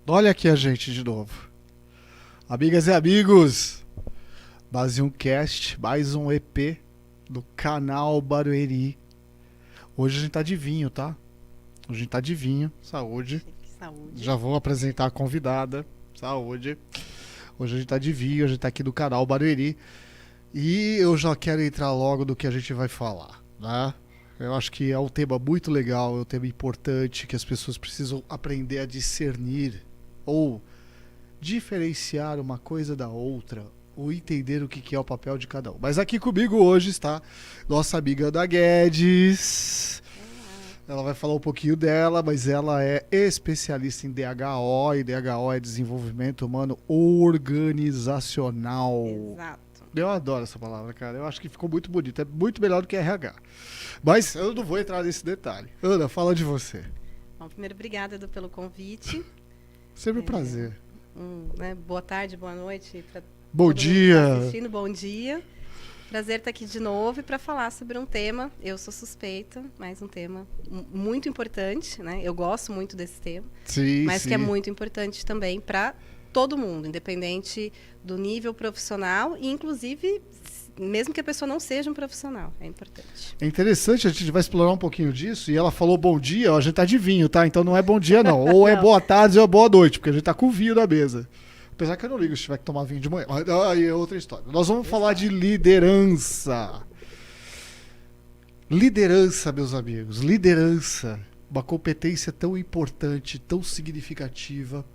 Olha aqui a gente de novo. Amigas e amigos, mais um cast, mais um EP do canal Barueri. Hoje a gente tá de vinho, tá? Hoje a gente tá de vinho, saúde. Saúde. Já vou apresentar a convidada, saúde. Hoje a gente tá de vinho, a gente tá aqui do canal Barueri. E eu já quero entrar logo do que a gente vai falar, né? Eu acho que é um tema muito legal, é um tema importante que as pessoas precisam aprender a discernir ou diferenciar uma coisa da outra, ou entender o que é o papel de cada um. Mas aqui comigo hoje está nossa amiga Ana Guedes. Ela vai falar um pouquinho dela, mas ela é especialista em DHO, e DHO é Desenvolvimento Humano Organizacional. Exato. Eu adoro essa palavra, cara. Eu acho que ficou muito bonito. É muito melhor do que RH. Mas eu não vou entrar nesse detalhe. Ana, fala de você. Bom, primeiro, obrigada, Edu, pelo convite. Sempre um prazer. Boa tarde, boa noite. Bom dia. Tá assistindo, bom dia. Prazer estar aqui de novo e para falar sobre um tema. Eu sou suspeita, mas um tema muito importante, né? Eu gosto muito desse tema, Sim, mas sim. que é muito importante também para todo mundo, independente do nível profissional e, inclusive, mesmo que a pessoa não seja um profissional, é importante. É interessante, a gente vai explorar um pouquinho disso. E ela falou bom dia, ó, a gente tá de vinho, tá? Então não é bom dia, não. Ou é Não. boa tarde ou é boa noite, porque a gente tá com vinho na mesa. Apesar que eu não ligo se tiver que tomar vinho de manhã. Mas aí é outra história. Nós vamos falar de liderança. Liderança, meus amigos. Liderança. Uma competência tão importante, tão significativa,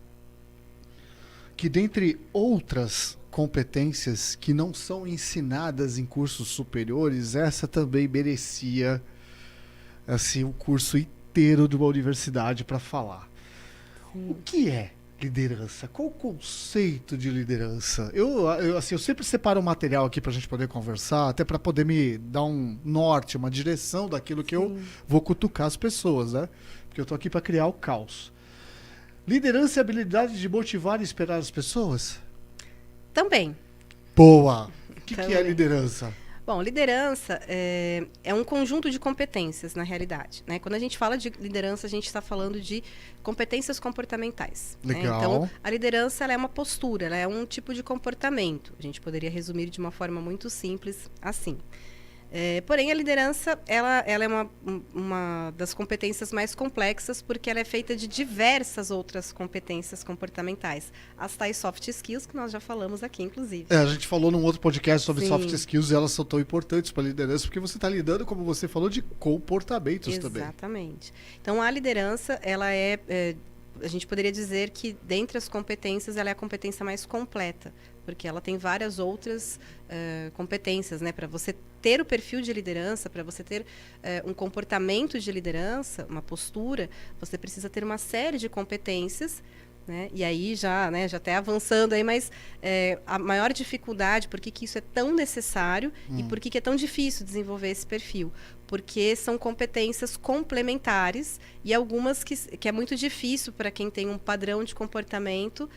que dentre outras competências que não são ensinadas em cursos superiores, essa também merecia assim, um curso inteiro de uma universidade para falar. O que é liderança? Qual o conceito de liderança? Eu sempre separo um material aqui para a gente poder conversar, até para poder me dar um norte, uma direção daquilo que eu vou cutucar as pessoas, né? Porque eu tô aqui para criar o caos. Liderança é a habilidade de motivar e inspirar as pessoas? Também. Boa! O que é Também. liderança? Bom, liderança é um conjunto de competências, na realidade, né? Quando a gente fala de liderança, a gente está falando de competências comportamentais. Legal. Né? Então, a liderança ela é uma postura, ela é um tipo de comportamento. A gente poderia resumir de uma forma muito simples assim. Porém, a liderança ela é uma das competências mais complexas porque ela é feita de diversas outras competências comportamentais. As tais soft skills que nós já falamos aqui, inclusive. A gente falou num outro podcast sobre Sim. soft skills e elas são tão importantes para a liderança porque você está lidando, como você falou, de comportamentos também. Exatamente. Então, a liderança, ela a gente poderia dizer que, dentre as competências, ela é a competência mais completa, porque ela tem várias outras competências, né? Para você ter o perfil de liderança, para você ter um comportamento de liderança, uma postura, você precisa ter uma série de competências, né? E aí já até avançando aí, mas a maior dificuldade, por que isso é tão necessário e por que é tão difícil desenvolver esse perfil? Porque são competências complementares e algumas que é muito difícil para quem tem um padrão de comportamento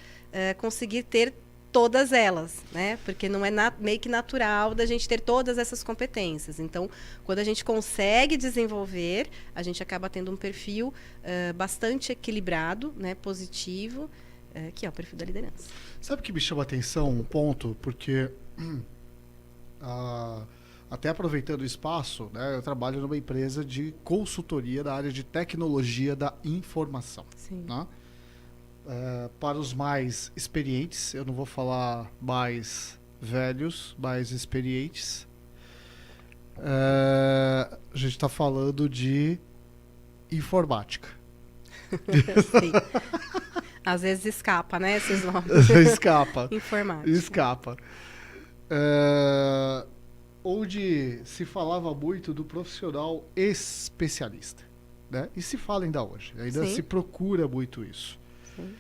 conseguir ter todas elas, né? Porque não é meio que natural da gente ter todas essas competências. Então, quando a gente consegue desenvolver, a gente acaba tendo um perfil bastante equilibrado, né? Positivo, que é o perfil da liderança. Sabe o que me chama a atenção um ponto? Porque até aproveitando o espaço, né, eu trabalho numa empresa de consultoria da área de tecnologia da informação. Sim. Né? Para os mais experientes, eu não vou falar mais velhos, mais experientes, a gente está falando de informática. Sim. Às vezes escapa, né, esses nomes. Escapa. Informática. Escapa. Onde se falava muito do profissional especialista, né? E se fala ainda hoje. Ainda Sim. se procura muito isso. Sim.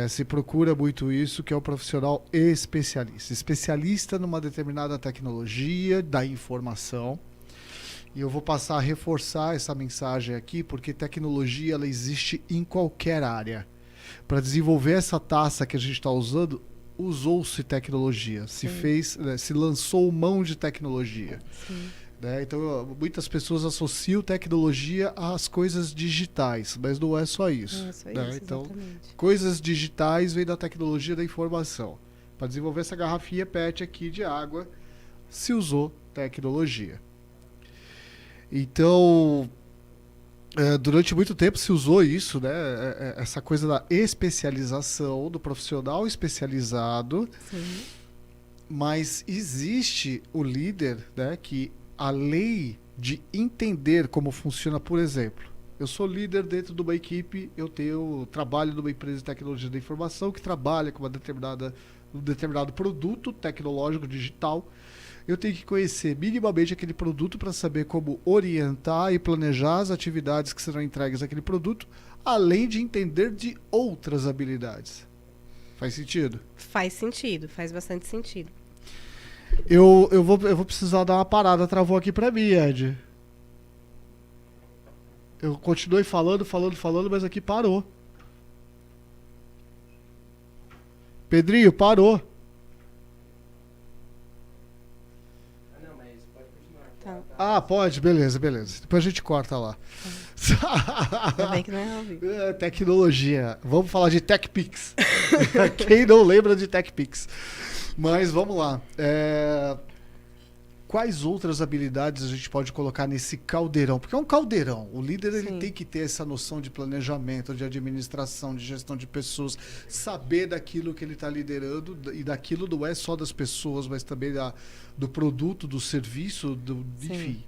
Se procura muito isso, que é o profissional especialista. Especialista numa determinada tecnologia da informação. E eu vou passar a reforçar essa mensagem aqui, porque tecnologia ela existe em qualquer área. Para desenvolver essa taça que a gente está usando, usou-se tecnologia, se lançou mão de tecnologia. Sim. né? Então, muitas pessoas associam tecnologia às coisas digitais, mas não é só isso. Não é só né? isso, Então, exatamente. coisas digitais vêm da tecnologia da informação. Para desenvolver essa garrafinha PET aqui de água, se usou tecnologia. Então, durante muito tempo se usou isso, né? Essa coisa da especialização, do profissional especializado. Sim. Mas existe o líder, né, que além de entender como funciona, por exemplo, eu sou líder dentro de uma equipe, eu trabalho numa empresa de tecnologia da informação que trabalha com um determinado produto tecnológico digital. Eu tenho que conhecer minimamente aquele produto para saber como orientar e planejar as atividades que serão entregues àquele produto, além de entender de outras habilidades. Faz sentido? Faz sentido, faz bastante sentido. Eu vou precisar dar uma parada, travou aqui pra mim, Ed. Eu continuei falando, mas aqui parou. Pedrinho, parou. Não, mas pode continuar. Tá. Ah, pode, beleza. Depois a gente corta lá. Ainda bem que não é ao vivo. Tecnologia. Vamos falar de TechPix. Quem não lembra de TechPix? Mas vamos lá. Quais outras habilidades a gente pode colocar nesse caldeirão? Porque é um caldeirão. O líder ele tem que ter essa noção de planejamento, de administração, de gestão de pessoas, saber daquilo que ele está liderando, e daquilo não é só das pessoas, mas também do produto, do serviço, enfim.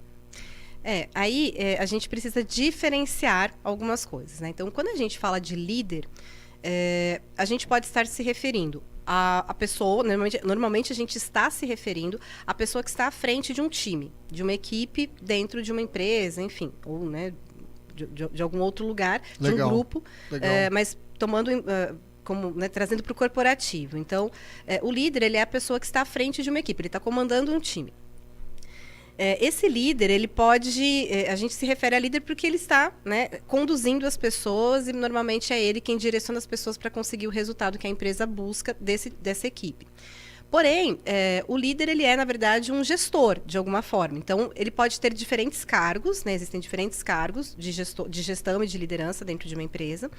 Aí a gente precisa diferenciar algumas coisas, né? Então, quando a gente fala de líder, a gente pode estar se referindo a pessoa, normalmente a gente está se referindo à pessoa que está à frente de um time, de uma equipe dentro de uma empresa, enfim, ou né, de algum outro lugar, de um grupo, mas tomando como, né, trazendo para o corporativo. Então, o líder ele é a pessoa que está à frente de uma equipe, ele está comandando um time. Esse líder, ele pode... a gente se refere a líder porque ele está, né, conduzindo as pessoas e normalmente é ele quem direciona as pessoas para conseguir o resultado que a empresa busca dessa equipe. Porém, o líder, ele é, na verdade, um gestor, de alguma forma. Então, ele pode ter diferentes cargos, né? Existem diferentes cargos de gestão e de liderança dentro de uma empresa.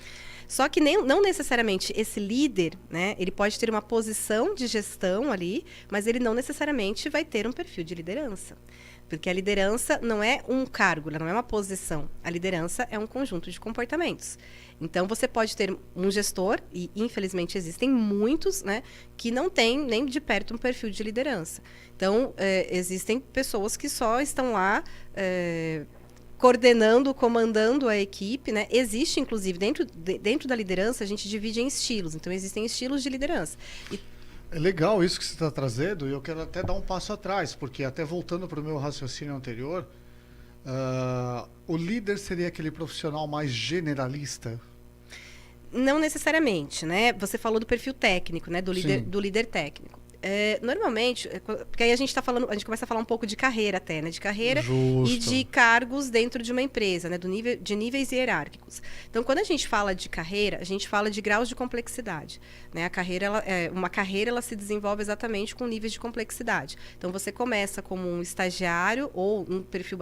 Só que não necessariamente esse líder, né? Ele pode ter uma posição de gestão ali, mas ele não necessariamente vai ter um perfil de liderança. Porque a liderança não é um cargo, ela não é uma posição. A liderança é um conjunto de comportamentos. Então, você pode ter um gestor, e infelizmente existem muitos, né, que não têm nem de perto um perfil de liderança. Então, existem pessoas que só estão lá coordenando, comandando a equipe, né? Existe, inclusive, dentro da liderança, a gente divide em estilos. Então, existem estilos de liderança. É legal isso que você está trazendo, e eu quero até dar um passo atrás, porque até voltando para o meu raciocínio anterior, o líder seria aquele profissional mais generalista? Não necessariamente, né? Você falou do perfil técnico, né? Do líder técnico. Normalmente, porque aí a gente começa a falar um pouco de carreira até, né? De carreira e de cargos dentro de uma empresa, né? De níveis hierárquicos. Então, quando a gente fala de carreira, a gente fala de graus de complexidade, né? Uma carreira, ela se desenvolve exatamente com níveis de complexidade. Então, você começa como um estagiário ou um perfil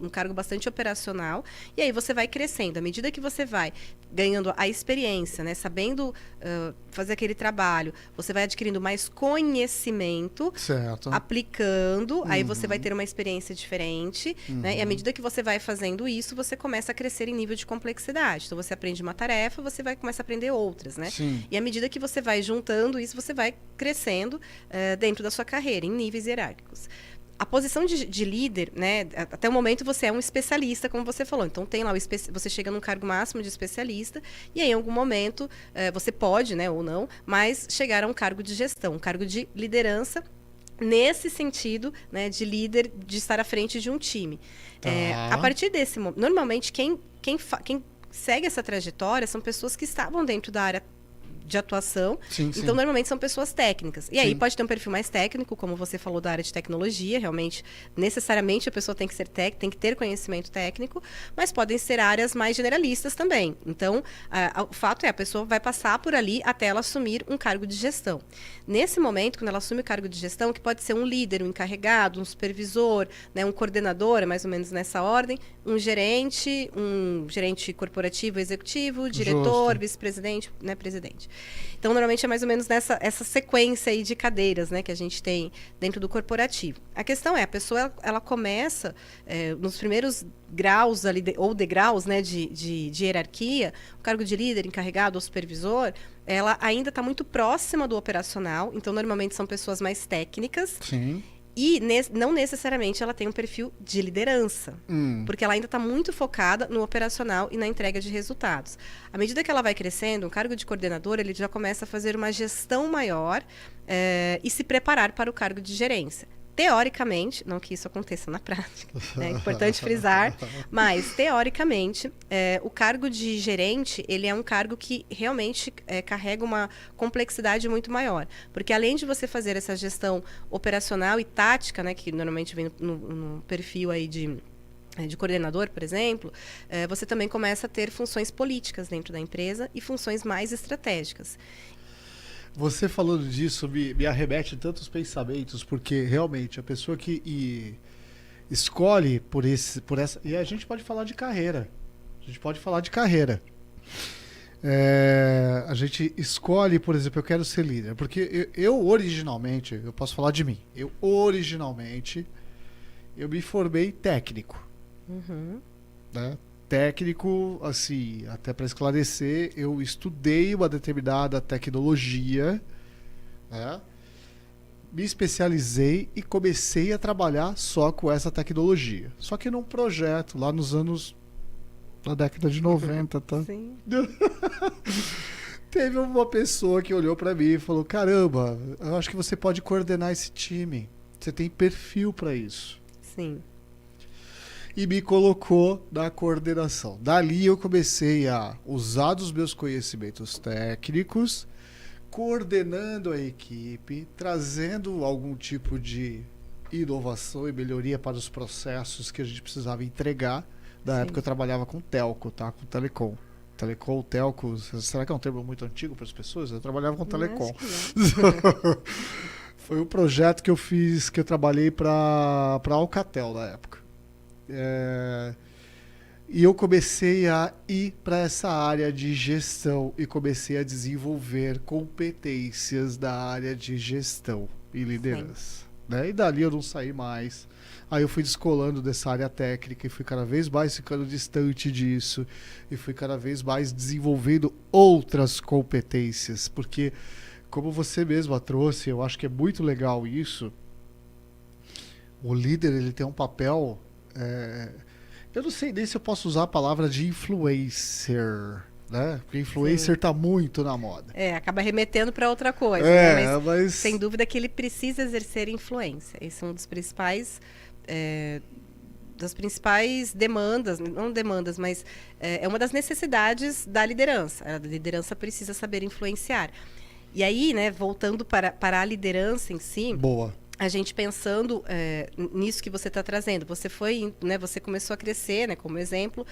um cargo bastante operacional, e aí você vai crescendo. À medida que você vai ganhando a experiência, né? Sabendo fazer aquele trabalho, você vai adquirindo mais conhecimento, aplicando, aí você vai ter uma experiência diferente, né? E à medida que você vai fazendo isso, você começa a crescer em nível de complexidade. Então, você aprende uma tarefa, você vai começar a aprender outras, né? Sim. E à medida que você vai juntando isso, você vai crescendo dentro da sua carreira, em níveis hierárquicos. A posição de líder, né, até o momento você é um especialista, como você falou. Então, tem lá você chega num cargo máximo de especialista e aí, em algum momento, você pode, né, ou não, mas chegar a um cargo de gestão, um cargo de liderança, nesse sentido, né, de líder, de estar à frente de um time. A partir desse momento, normalmente, quem segue essa trajetória são pessoas que estavam dentro da área de atuação. Sim, Então, sim. normalmente são pessoas técnicas. E aí Sim. pode ter um perfil mais técnico, como você falou da área de tecnologia, realmente, necessariamente a pessoa tem que ser tem que ter conhecimento técnico, mas podem ser áreas mais generalistas também. Então, o fato é, a pessoa vai passar por ali até ela assumir um cargo de gestão. Nesse momento, quando ela assume o cargo de gestão, que pode ser um líder, um encarregado, um supervisor, né, um coordenador, mais ou menos nessa ordem, um gerente corporativo, executivo, diretor, Justo. vice-presidente, né, presidente. Então, normalmente é mais ou menos essa sequência aí de cadeiras, né, que a gente tem dentro do corporativo. A questão é, a pessoa ela começa nos primeiros graus ali, ou degraus, né, de hierarquia, o cargo de líder, encarregado ou supervisor, ela ainda está muito próxima do operacional, então normalmente são pessoas mais técnicas. Sim. E não necessariamente ela tem um perfil de liderança, porque ela ainda está muito focada no operacional e na entrega de resultados. À medida que ela vai crescendo, um cargo de coordenador, ele já começa a fazer uma gestão maior e se preparar para o cargo de gerência. Teoricamente, não que isso aconteça na prática, é importante frisar, mas teoricamente, o cargo de gerente, ele é um cargo que realmente carrega uma complexidade muito maior, porque além de você fazer essa gestão operacional e tática, né, que normalmente vem no perfil aí de coordenador, por exemplo, você também começa a ter funções políticas dentro da empresa e funções mais estratégicas. Você falando disso me arremete tantos pensamentos, porque realmente a pessoa que escolhe por essa. E a gente pode falar de carreira. A gente pode falar de carreira. A gente escolhe, por exemplo, eu quero ser líder. Porque eu originalmente, eu posso falar de mim, eu me formei técnico. Né? Técnico, assim, até para esclarecer, eu estudei uma determinada tecnologia, né? Me especializei e comecei a trabalhar só com essa tecnologia. Só que num projeto lá na década de 90, tá? Sim. Teve uma pessoa que olhou para mim e falou: caramba, eu acho que você pode coordenar esse time. Você tem perfil para isso. Sim. E me colocou na coordenação. Dali eu comecei a usar dos meus conhecimentos técnicos, coordenando a equipe, trazendo algum tipo de inovação e melhoria para os processos que a gente precisava entregar. Na Sim. época eu trabalhava com telco, tá? Com telecom. Telecom, telco, será que é um termo muito antigo para as pessoas? Eu trabalhava com telecom. Foi um projeto que eu fiz, que eu trabalhei para Alcatel na época. E eu comecei a ir para essa área de gestão e comecei a desenvolver competências da área de gestão e liderança. Né? E dali eu não saí mais. Aí eu fui descolando dessa área técnica e fui cada vez mais ficando distante disso e fui cada vez mais desenvolvendo outras competências, porque como você mesma trouxe, eu acho que é muito legal isso. O líder, ele tem um papel... eu não sei nem se eu posso usar a palavra de influencer, né? Porque influencer está muito na moda. Acaba remetendo para outra coisa, né? Mas sem dúvida que ele precisa exercer influência. Esse é um dos das principais demandas, não demandas, mas é uma das necessidades da liderança. A liderança precisa saber influenciar. E aí, né, voltando para a liderança em si... Boa. A gente pensando nisso que você está trazendo, você foi, né, você começou a crescer, né, como exemplo,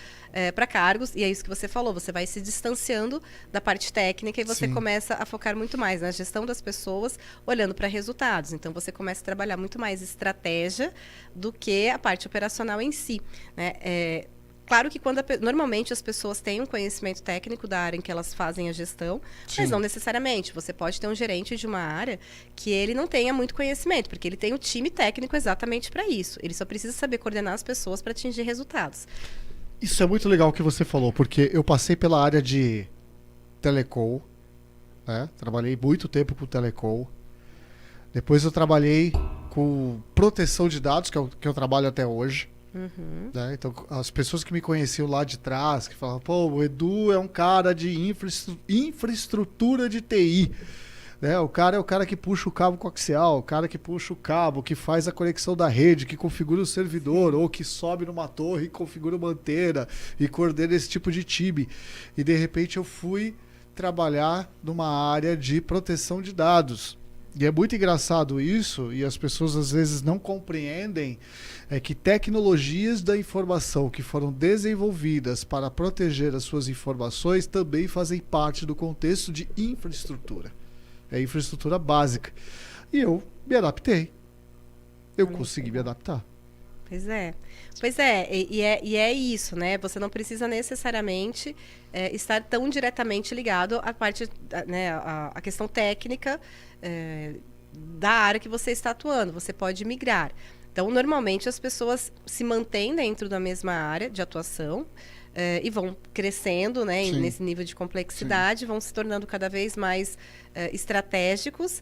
para cargos, e é isso que você falou, você vai se distanciando da parte técnica e você Sim. começa a focar muito mais na gestão das pessoas, olhando para resultados. Então, você começa a trabalhar muito mais estratégia do que a parte operacional em si, né? Claro que normalmente as pessoas têm um conhecimento técnico da área em que elas fazem a gestão, Sim. mas não necessariamente. Você pode ter um gerente de uma área que ele não tenha muito conhecimento, porque ele tem o time técnico exatamente para isso. Ele só precisa saber coordenar as pessoas para atingir resultados. Isso é muito legal o que você falou, porque eu passei pela área de telecom, né? Trabalhei muito tempo com telecom. Depois eu trabalhei com proteção de dados, que eu trabalho até hoje. Né? Então, as pessoas que me conheciam lá de trás, que falavam, pô, o Edu é um cara de infraestrutura de TI. Né? O cara é o cara que puxa o cabo coaxial, o cara que puxa o cabo, que faz a conexão da rede, que configura o servidor, ou que sobe numa torre e configura uma antena e coordena esse tipo de time. E de repente eu fui trabalhar numa área de proteção de dados. E é muito engraçado isso, e as pessoas às vezes não compreendem que tecnologias da informação que foram desenvolvidas para proteger as suas informações também fazem parte do contexto de infraestrutura. É infraestrutura básica. E eu me adaptei. Eu consegui me adaptar. Pois é. Pois é, e é isso, né? Você não precisa necessariamente estar tão diretamente ligado à parte, né, à questão técnica da área que você está atuando. Você pode migrar. Então, normalmente, as pessoas se mantêm dentro da mesma área de atuação e vão crescendo, né, nesse nível de complexidade, vão se tornando cada vez mais estratégicos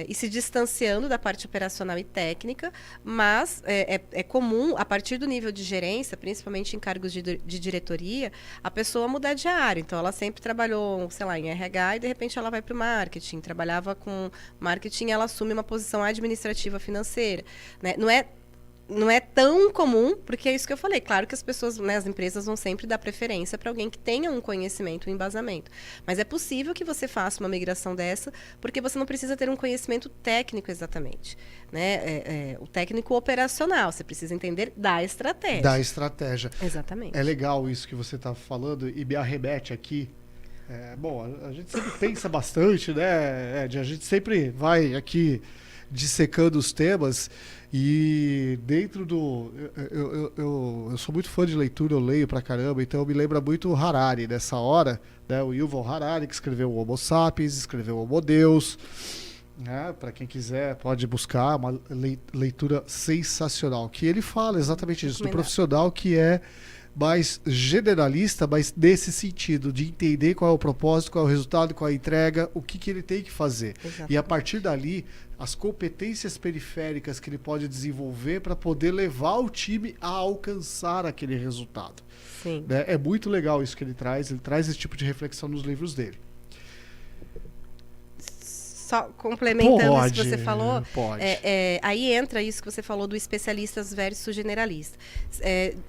e se distanciando da parte operacional e técnica, mas é comum, a partir do nível de gerência, principalmente em cargos de diretoria, a pessoa mudar de área. Então, ela sempre trabalhou, sei lá, em RH e, de repente, ela vai para o marketing. Trabalhava com marketing, ela assume uma posição administrativa financeira, né? Não é tão comum, porque é isso que eu falei. Claro que as pessoas, né, as empresas vão sempre dar preferência para alguém que tenha um conhecimento, um embasamento. Mas é possível que você faça uma migração dessa, porque você não precisa ter um conhecimento técnico exatamente, né? O técnico operacional, você precisa entender da estratégia. Da estratégia. Exatamente. É legal isso que você está falando e me arremete aqui. Bom, a gente sempre pensa bastante, né, Ed? A gente sempre vai aqui dissecando os temas e dentro do... Eu sou muito fã de leitura, eu leio pra caramba, então me lembra muito o Harari nessa hora, né? O Yuval Harari, que escreveu o Homo Sapiens, escreveu o Homo Deus, né? Para quem quiser pode buscar, uma leitura sensacional, que ele fala exatamente isso, do profissional que é mais generalista, mas nesse sentido de entender qual é o propósito, qual é o resultado, qual é a entrega, o que ele tem que fazer. Exatamente. E a partir dali, as competências periféricas que ele pode desenvolver para poder levar o time a alcançar aquele resultado. Sim. Né? É muito legal isso que ele traz esse tipo de reflexão nos livros dele. Só complementando Pode, isso que você falou, pode. aí entra isso que você falou do especialistas versus generalista.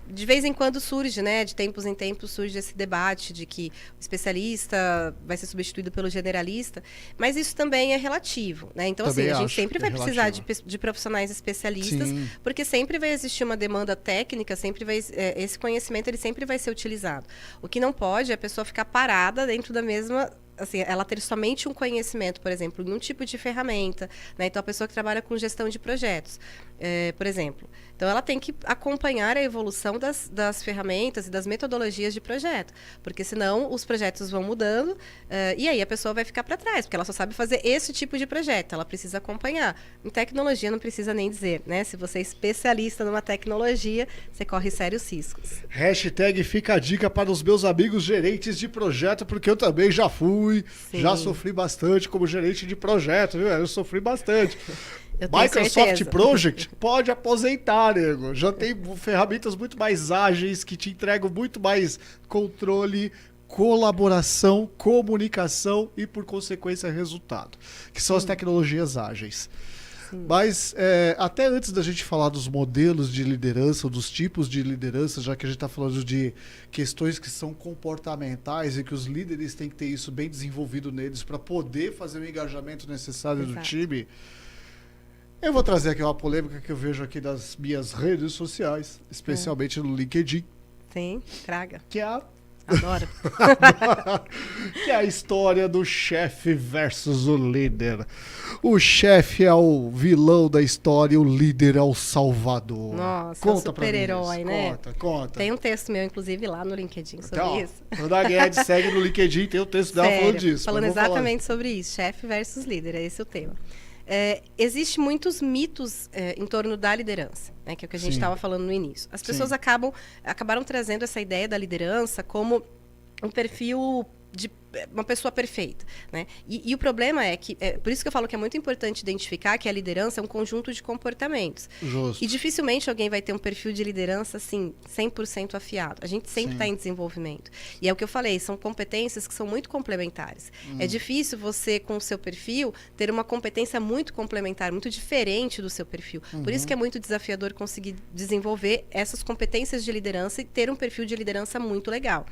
De vez em quando surge, né, de tempos em tempos surge esse debate de que o especialista vai ser substituído pelo generalista, mas isso também é relativo, né? Então, Também assim, a gente sempre vai precisar relativo. de profissionais especialistas, Sim. porque sempre vai existir uma demanda técnica, sempre vai, esse conhecimento ele sempre vai ser utilizado. O que não pode é a pessoa ficar parada dentro da mesma... Assim, ela ter somente um conhecimento, por exemplo, em um tipo de ferramenta, né? Então, a pessoa que trabalha com gestão de projetos, por exemplo. Então, ela tem que acompanhar a evolução das ferramentas e das metodologias de projeto, porque senão os projetos vão mudando e aí a pessoa vai ficar para trás, porque ela só sabe fazer esse tipo de projeto, ela precisa acompanhar. Em tecnologia, não precisa nem dizer, né? Se você é especialista numa tecnologia, você corre sérios riscos. Hashtag fica a dica para os meus amigos gerentes de projeto, porque eu também já fui, Sim. já sofri bastante como gerente de projeto, viu? Eu sofri bastante. Eu tenho Microsoft certeza. Project pode aposentar, nego. Já tem ferramentas muito mais ágeis que te entregam muito mais controle, colaboração, comunicação e, por consequência, resultado. Que são as tecnologias ágeis. Sim. Mas até antes da gente falar dos modelos de liderança, ou dos tipos de liderança, já que a gente está falando de questões que são comportamentais e que os líderes têm que ter isso bem desenvolvido neles para poder fazer o engajamento necessário Exato. do time, eu vou trazer aqui uma polêmica que eu vejo aqui das minhas redes sociais, especialmente no LinkedIn, Sim, traga. que é Adoro. que é a história do chefe versus o líder. O chefe é o vilão da história e o líder é o salvador. Nossa, Conta é um pra mim super-herói, isso. né? Conta. Tem um texto meu, inclusive, lá no LinkedIn sobre Então, isso. Ana Guedes segue no LinkedIn, tem o texto dela Sério, falando disso. falando mas vou falar. exatamente sobre isso, chefe versus líder, é esse o tema. Existem muitos mitos em torno da liderança, né, que é o que a gente Sim. estava falando no início. As pessoas Sim. acabaram trazendo essa ideia da liderança como um perfil de uma pessoa perfeita, né? E o problema é que, por isso que eu falo que é muito importante identificar que a liderança é um conjunto de comportamentos. Justo. E dificilmente alguém vai ter um perfil de liderança, assim, 100% afiado. A gente sempre Sim. está em desenvolvimento. E é o que eu falei, são competências que são muito complementares. É difícil você, com o seu perfil, ter uma competência muito complementar, muito diferente do seu perfil. Por isso que é muito desafiador conseguir desenvolver essas competências de liderança e ter um perfil de liderança muito legal.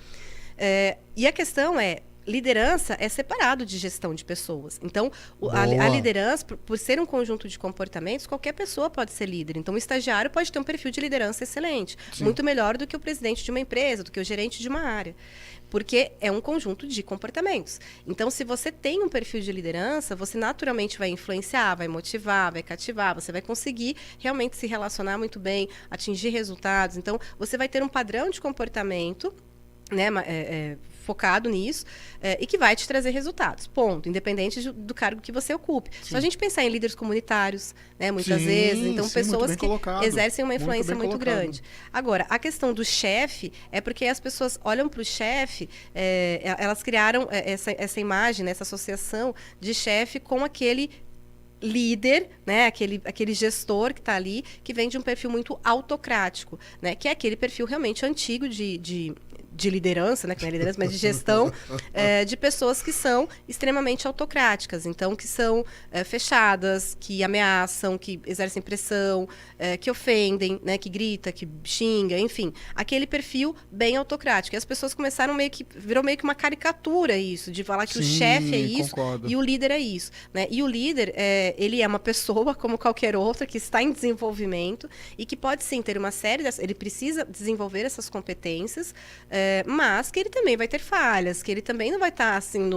E a questão é, liderança é separado de gestão de pessoas. Então, a Boa. liderança, por ser um conjunto de comportamentos, qualquer pessoa pode ser líder. Então, o estagiário pode ter um perfil de liderança excelente, Sim. muito melhor do que o presidente de uma empresa, do que o gerente de uma área. Porque é um conjunto de comportamentos. Então, se você tem um perfil de liderança, você naturalmente vai influenciar, vai motivar, vai cativar, você vai conseguir realmente se relacionar muito bem, atingir resultados. Então, você vai ter um padrão de comportamento, né, focado nisso, e que vai te trazer resultados, ponto, independente do cargo que você ocupe. Se a gente pensar em líderes comunitários, né, muitas Sim, vezes, então sim, pessoas muito bem que colocado. exercem uma Muito influência bem muito colocado. grande. Agora, a questão do chefe é porque as pessoas olham para o chefe, elas criaram essa imagem, né, essa associação de chefe com aquele líder, né, aquele gestor que está ali, que vem de um perfil muito autocrático, né, que é aquele perfil realmente antigo de liderança, né, que não é liderança, mas de gestão, de pessoas que são extremamente autocráticas, então que são fechadas, que ameaçam, que exercem pressão, que ofendem, né, que grita, que xinga, enfim, aquele perfil bem autocrático. E as pessoas começaram virou meio que uma caricatura isso, de falar que o Sim, chefe é isso concordo. e o líder é isso, né? E o líder, ele é uma pessoa como qualquer outra que está em desenvolvimento e que pode sim ter uma série ele precisa desenvolver essas competências, mas que ele também vai ter falhas, que ele também não vai estar assim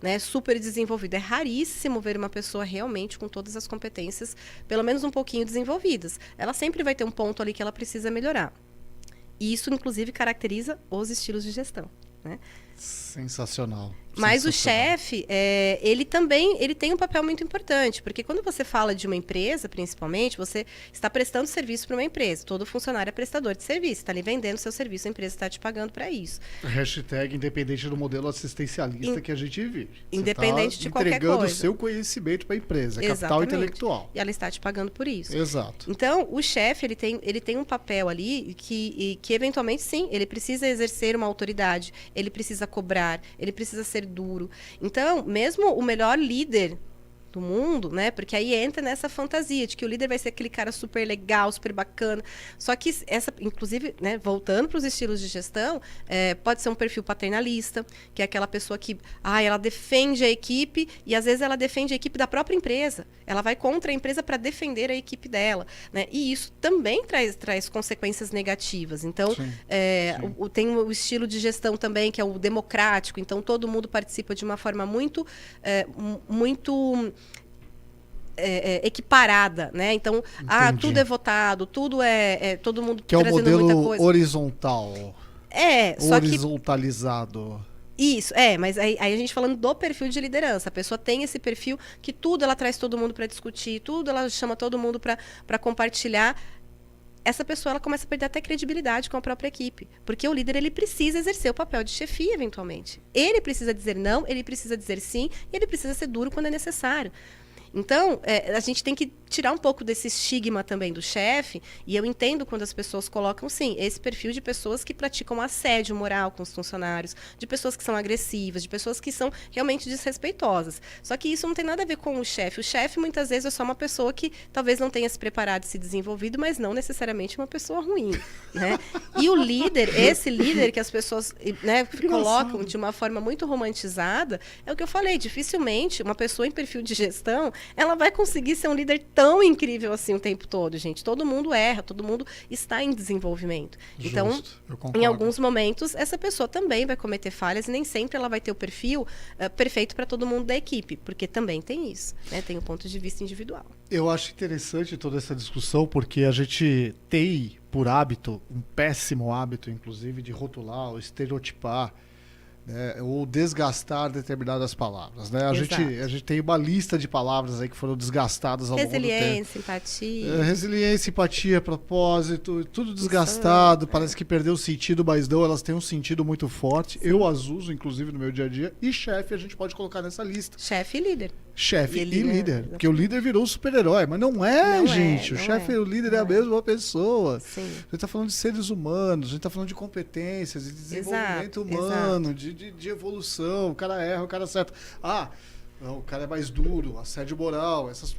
né, super desenvolvido. É raríssimo ver uma pessoa realmente com todas as competências, pelo menos um pouquinho desenvolvidas. Ela sempre vai ter um ponto ali que ela precisa melhorar. E isso, inclusive, caracteriza os estilos de gestão, né? Sensacional. Mas o Sensacional. chefe, ele tem um papel muito importante, porque quando você fala de uma empresa, principalmente, você está prestando serviço para uma empresa. Todo funcionário é prestador de serviço, está ali vendendo seu serviço, a empresa está te pagando para isso. Hashtag independente do modelo assistencialista que a gente vive. Independente de qualquer entregando coisa. o seu conhecimento para a empresa, capital Exatamente. intelectual. E ela está te pagando por isso. Exato. Então, o chefe, ele tem um papel ali que eventualmente, sim, ele precisa exercer uma autoridade, ele precisa cobrar, ele precisa ser duro. Então, mesmo o melhor líder do mundo, né? Porque aí entra nessa fantasia de que o líder vai ser aquele cara super legal, super bacana. Só que inclusive, né, voltando para os estilos de gestão, pode ser um perfil paternalista, que é aquela pessoa que, ela defende a equipe e às vezes ela defende a equipe da própria empresa. Ela vai contra a empresa para defender a equipe dela, né? E isso também traz consequências negativas. Então, Sim. Tem o estilo de gestão também que é o democrático. Então, todo mundo participa de uma forma muito equiparada, né? Então, Entendi. tudo é votado, tudo todo mundo Que é o trazendo muita modelo coisa. horizontal. Só que Horizontalizado. isso, mas aí a gente falando do perfil de liderança. A pessoa tem esse perfil que tudo ela traz todo mundo para discutir, tudo ela chama todo mundo para compartilhar. Essa pessoa ela começa a perder até credibilidade com a própria equipe. Porque o líder ele precisa exercer o papel de chefia, eventualmente. Ele precisa dizer não, ele precisa dizer sim, e ele precisa ser duro quando é necessário. Então, a gente tem que tirar um pouco desse estigma também do chefe, e eu entendo quando as pessoas colocam, sim, esse perfil de pessoas que praticam assédio moral com os funcionários, de pessoas que são agressivas, de pessoas que são realmente desrespeitosas. Só que isso não tem nada a ver com o chefe. O chefe, muitas vezes, é só uma pessoa que talvez não tenha se preparado e se desenvolvido, mas não necessariamente uma pessoa ruim, né? E o líder, esse líder que as pessoas, né, colocam de uma forma muito romantizada, é o que eu falei, dificilmente uma pessoa em perfil de gestão ela vai conseguir ser um líder tão incrível assim o tempo todo, gente. Todo mundo erra, todo mundo está em desenvolvimento. Então, eu concordo. em alguns momentos, essa pessoa também vai cometer falhas e nem sempre ela vai ter o perfil perfeito para todo mundo da equipe, porque também tem isso, né? Tem o ponto de vista individual. Eu acho interessante toda essa discussão, porque a gente tem, por hábito, um péssimo hábito, inclusive, de rotular ou estereotipar, né, ou desgastar determinadas palavras, né? A gente tem uma lista de palavras aí que foram desgastadas ao longo do tempo. Resiliência, empatia. Resiliência, empatia, propósito, tudo desgastado, parece que perdeu o sentido, mas não, elas têm um sentido muito forte. Sim. Eu as uso, inclusive, no meu dia a dia. E chefe a gente pode colocar nessa lista. Chefe e líder. Chefe e líder, líder. Porque o líder virou um super-herói, mas não é, Não gente. é, O não chefe é. e o líder é a Não é. mesma pessoa. Sim. A gente está falando de seres humanos, a gente está falando de competências, de desenvolvimento humano, de evolução. O cara erra, o cara acerta. O cara é mais duro, assédio moral, essas...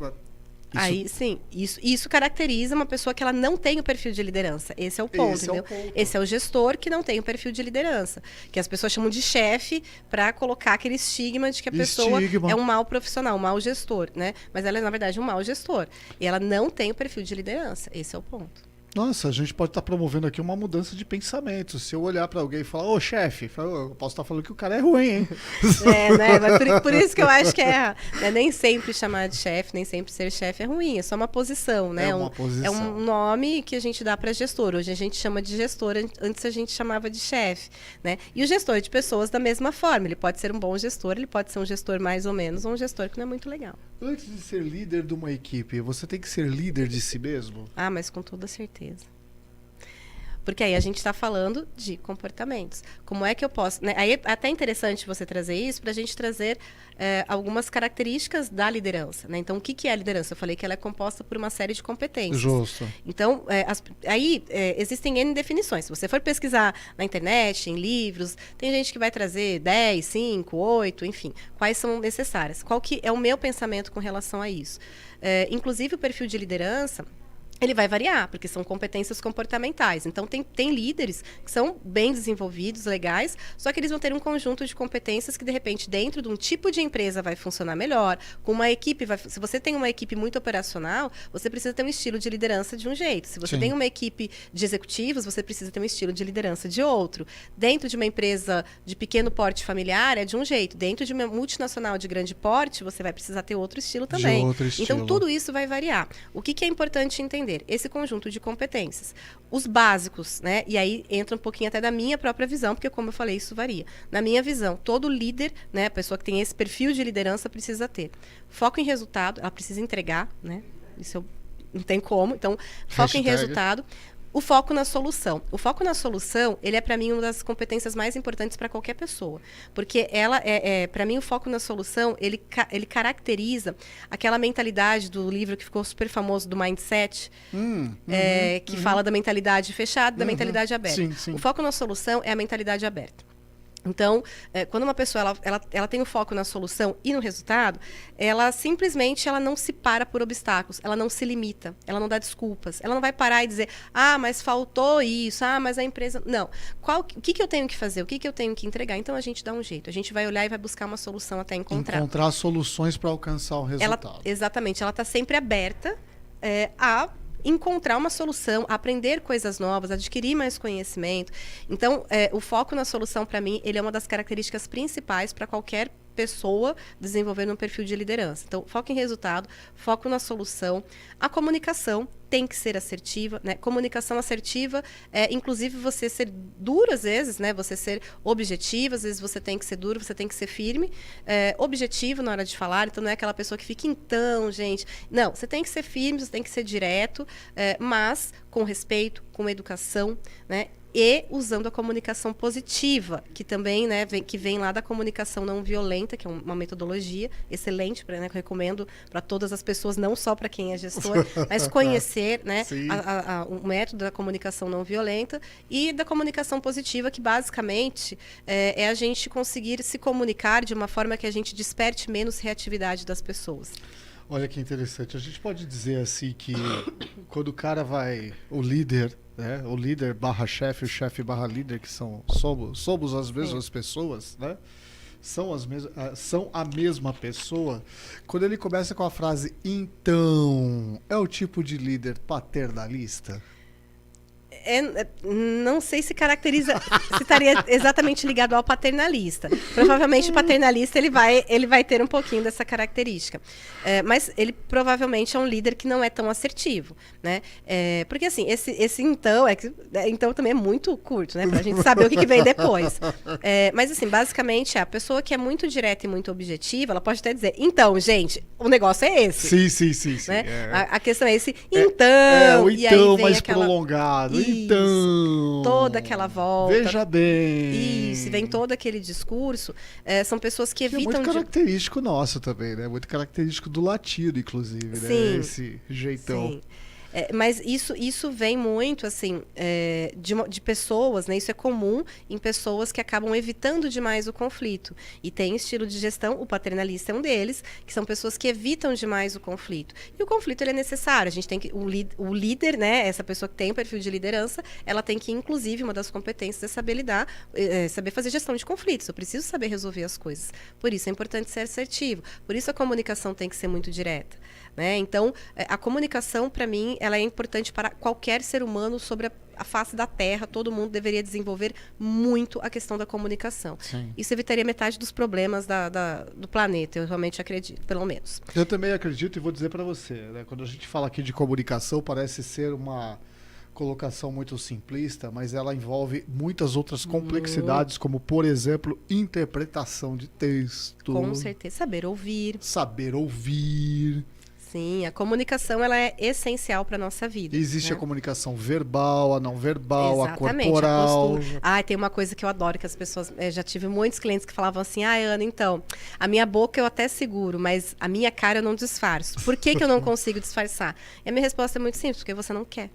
Aí, sim, isso caracteriza uma pessoa que ela não tem o perfil de liderança. Esse é o ponto, Esse é o entendeu? ponto. Esse é o gestor que não tem o perfil de liderança. Que as pessoas chamam de chefe para colocar aquele estigma de que a pessoa Estigma. é um mau profissional, um mau gestor, né? Mas ela é, na verdade, um mau gestor. E ela não tem o perfil de liderança. Esse é o ponto. Nossa, a gente pode estar promovendo aqui uma mudança de pensamento. Se eu olhar para alguém e falar, ô chefe, eu posso estar falando que o cara é ruim, hein? Né? Mas por isso que eu acho que né, nem sempre chamar de chefe, nem sempre ser chefe é ruim, é só uma posição, né? É uma posição. É um nome que a gente dá para gestor. Hoje a gente chama de gestor, antes a gente chamava de chefe, né? E o gestor de pessoas da mesma forma. Ele pode ser um bom gestor, ele pode ser um gestor mais ou menos, ou um gestor que não é muito legal. Antes de ser líder de uma equipe, você tem que ser líder de si mesmo? Ah, mas com toda certeza. Porque aí a gente está falando de comportamentos. Como é que eu posso... Né? Aí é até interessante você trazer isso para a gente trazer algumas características da liderança. Né? Então, o que é a liderança? Eu falei que ela é composta por uma série de competências. Justo. Então, existem N definições. Se você for pesquisar na internet, em livros, tem gente que vai trazer 10, 5, 8, enfim. Quais são necessárias? Qual que é o meu pensamento com relação a isso? Inclusive, o perfil de liderança... ele vai variar, porque são competências comportamentais. Então, tem líderes que são bem desenvolvidos, legais, só que eles vão ter um conjunto de competências que, de repente, dentro de um tipo de empresa vai funcionar melhor. Com uma equipe, se você tem uma equipe muito operacional, você precisa ter um estilo de liderança de um jeito. Se você Sim. tem uma equipe de executivos, você precisa ter um estilo de liderança de outro. Dentro de uma empresa de pequeno porte familiar, é de um jeito. Dentro de uma multinacional de grande porte, você vai precisar ter outro estilo também. outro estilo. Então, tudo isso vai variar. O que é importante entender? Esse conjunto de competências. Os básicos, né? E aí entra um pouquinho até da minha própria visão, porque, como eu falei, isso varia. Na minha visão, todo líder, né, a pessoa que tem esse perfil de liderança precisa ter foco em resultado, ela precisa entregar, né? Isso não tem como. Então, foco em resultado. O foco na solução. O foco na solução, ele é, para mim, uma das competências mais importantes para qualquer pessoa. Porque ela para mim, o foco na solução, ele caracteriza aquela mentalidade do livro que ficou super famoso, do Mindset, que fala da mentalidade fechada e da mentalidade aberta. Sim, sim. O foco na solução é a mentalidade aberta. Então, quando uma pessoa ela tem o foco na solução e no resultado, ela simplesmente não se para por obstáculos, ela não se limita, ela não dá desculpas, ela não vai parar e dizer, mas faltou isso, mas a empresa... Não. O que eu tenho que fazer? O que eu tenho que entregar? Então, a gente dá um jeito. A gente vai olhar e vai buscar uma solução até encontrar. Encontrar soluções para alcançar o resultado. Exatamente. Ela está sempre aberta a encontrar uma solução, aprender coisas novas, adquirir mais conhecimento. Então, o foco na solução, para mim, ele é uma das características principais para qualquer pessoa desenvolvendo um perfil de liderança. Então, foco em resultado, foco na solução. A comunicação tem que ser assertiva, né? Comunicação assertiva inclusive, você ser duro às vezes, né? Você ser objetivo, às vezes você tem que ser duro, você tem que ser firme. Objetivo na hora de falar, então não é aquela pessoa que fica, então, gente. Não, você tem que ser firme, você tem que ser direto, mas com respeito, com educação, né? E usando a comunicação positiva, que também, né, vem lá da comunicação não violenta, que é uma metodologia excelente, né, que eu recomendo para todas as pessoas, não só para quem é gestor, mas conhecer, né, o método da comunicação não violenta e da comunicação positiva, que basicamente é a gente conseguir se comunicar de uma forma que a gente desperte menos reatividade das pessoas. Olha que interessante. A gente pode dizer assim que quando o cara o líder, né? O líder barra chefe, o chefe barra líder, que somos as mesmas pessoas, né? São a mesma pessoa. Quando ele começa com a frase, então, é o tipo de líder paternalista? Não sei se caracteriza, se estaria exatamente ligado ao paternalista. Provavelmente o paternalista ele vai ter um pouquinho dessa característica. Mas ele provavelmente é um líder que não é tão assertivo, né? Porque assim, esse então, então também é muito curto, né? Pra gente saber o que vem depois. Mas assim, basicamente, a pessoa que é muito direta e muito objetiva, ela pode até dizer, então, gente, o negócio é esse. Sim. Né? A questão é esse, então, o e então aí vem mais aquela... prolongado. Então, toda aquela volta. Veja bem. Isso, vem todo aquele discurso. São pessoas que Que evitam... é muito característico nosso também, né? Muito característico do latino, inclusive, né? Sim. Esse jeitão. Sim. Mas isso vem muito, assim, de pessoas, né? Isso é comum em pessoas que acabam evitando demais o conflito. E tem estilo de gestão, o paternalista é um deles, que são pessoas que evitam demais o conflito. E o conflito, ele é necessário. A gente tem que... O líder, né? Essa pessoa que tem o perfil de liderança, ela tem que, inclusive, uma das competências é saber lidar, saber fazer gestão de conflitos. Eu preciso saber resolver as coisas. Por isso é importante ser assertivo. Por isso a comunicação tem que ser muito direta. Né? Então, a comunicação, para mim, ela é importante para qualquer ser humano sobre a face da Terra. Todo mundo deveria desenvolver muito a questão da comunicação. Sim. Isso evitaria metade dos problemas do planeta, eu realmente acredito, pelo menos. Eu também acredito e vou dizer para você, né? Quando a gente fala aqui de comunicação, parece ser uma colocação muito simplista, mas ela envolve muitas outras complexidades, como, por exemplo, interpretação de texto. Com certeza. Saber ouvir. Saber ouvir. Sim, a comunicação ela é essencial para a nossa vida. Existe, né? a comunicação verbal, a não verbal, Exatamente, a corporal. Tem uma coisa que eu adoro, que as pessoas... já tive muitos clientes que falavam assim, Ana, então, a minha boca eu até seguro, mas a minha cara eu não disfarço. Por que eu não consigo disfarçar? E a minha resposta é muito simples, porque você não quer.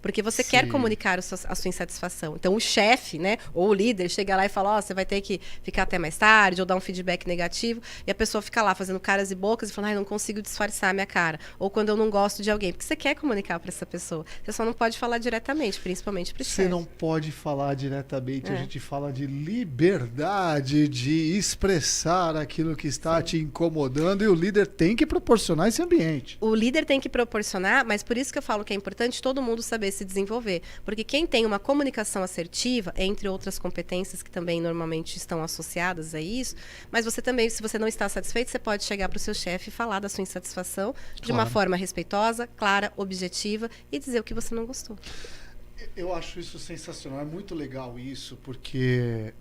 Porque você Sim. quer comunicar a sua insatisfação. Então, o chefe, né, ou o líder, chega lá e fala, você vai ter que ficar até mais tarde, ou dar um feedback negativo, e a pessoa fica lá fazendo caras e bocas e falando, não consigo disfarçar a minha cara. Ou quando eu não gosto de alguém. Porque você quer comunicar para essa pessoa. Você só não pode falar diretamente, principalmente para o chefe. Você não pode falar diretamente, a gente fala de liberdade de expressar aquilo que está te incomodando, e o líder tem que proporcionar esse ambiente. O líder tem que proporcionar, mas por isso que eu falo que é importante todo mundo saber se desenvolver. Porque quem tem uma comunicação assertiva, entre outras competências que também normalmente estão associadas a isso, mas você também, se você não está satisfeito, você pode chegar para o seu chefe e falar da sua insatisfação de uma forma respeitosa, clara, objetiva e dizer o que você não gostou. Eu acho isso sensacional, é muito legal isso, porque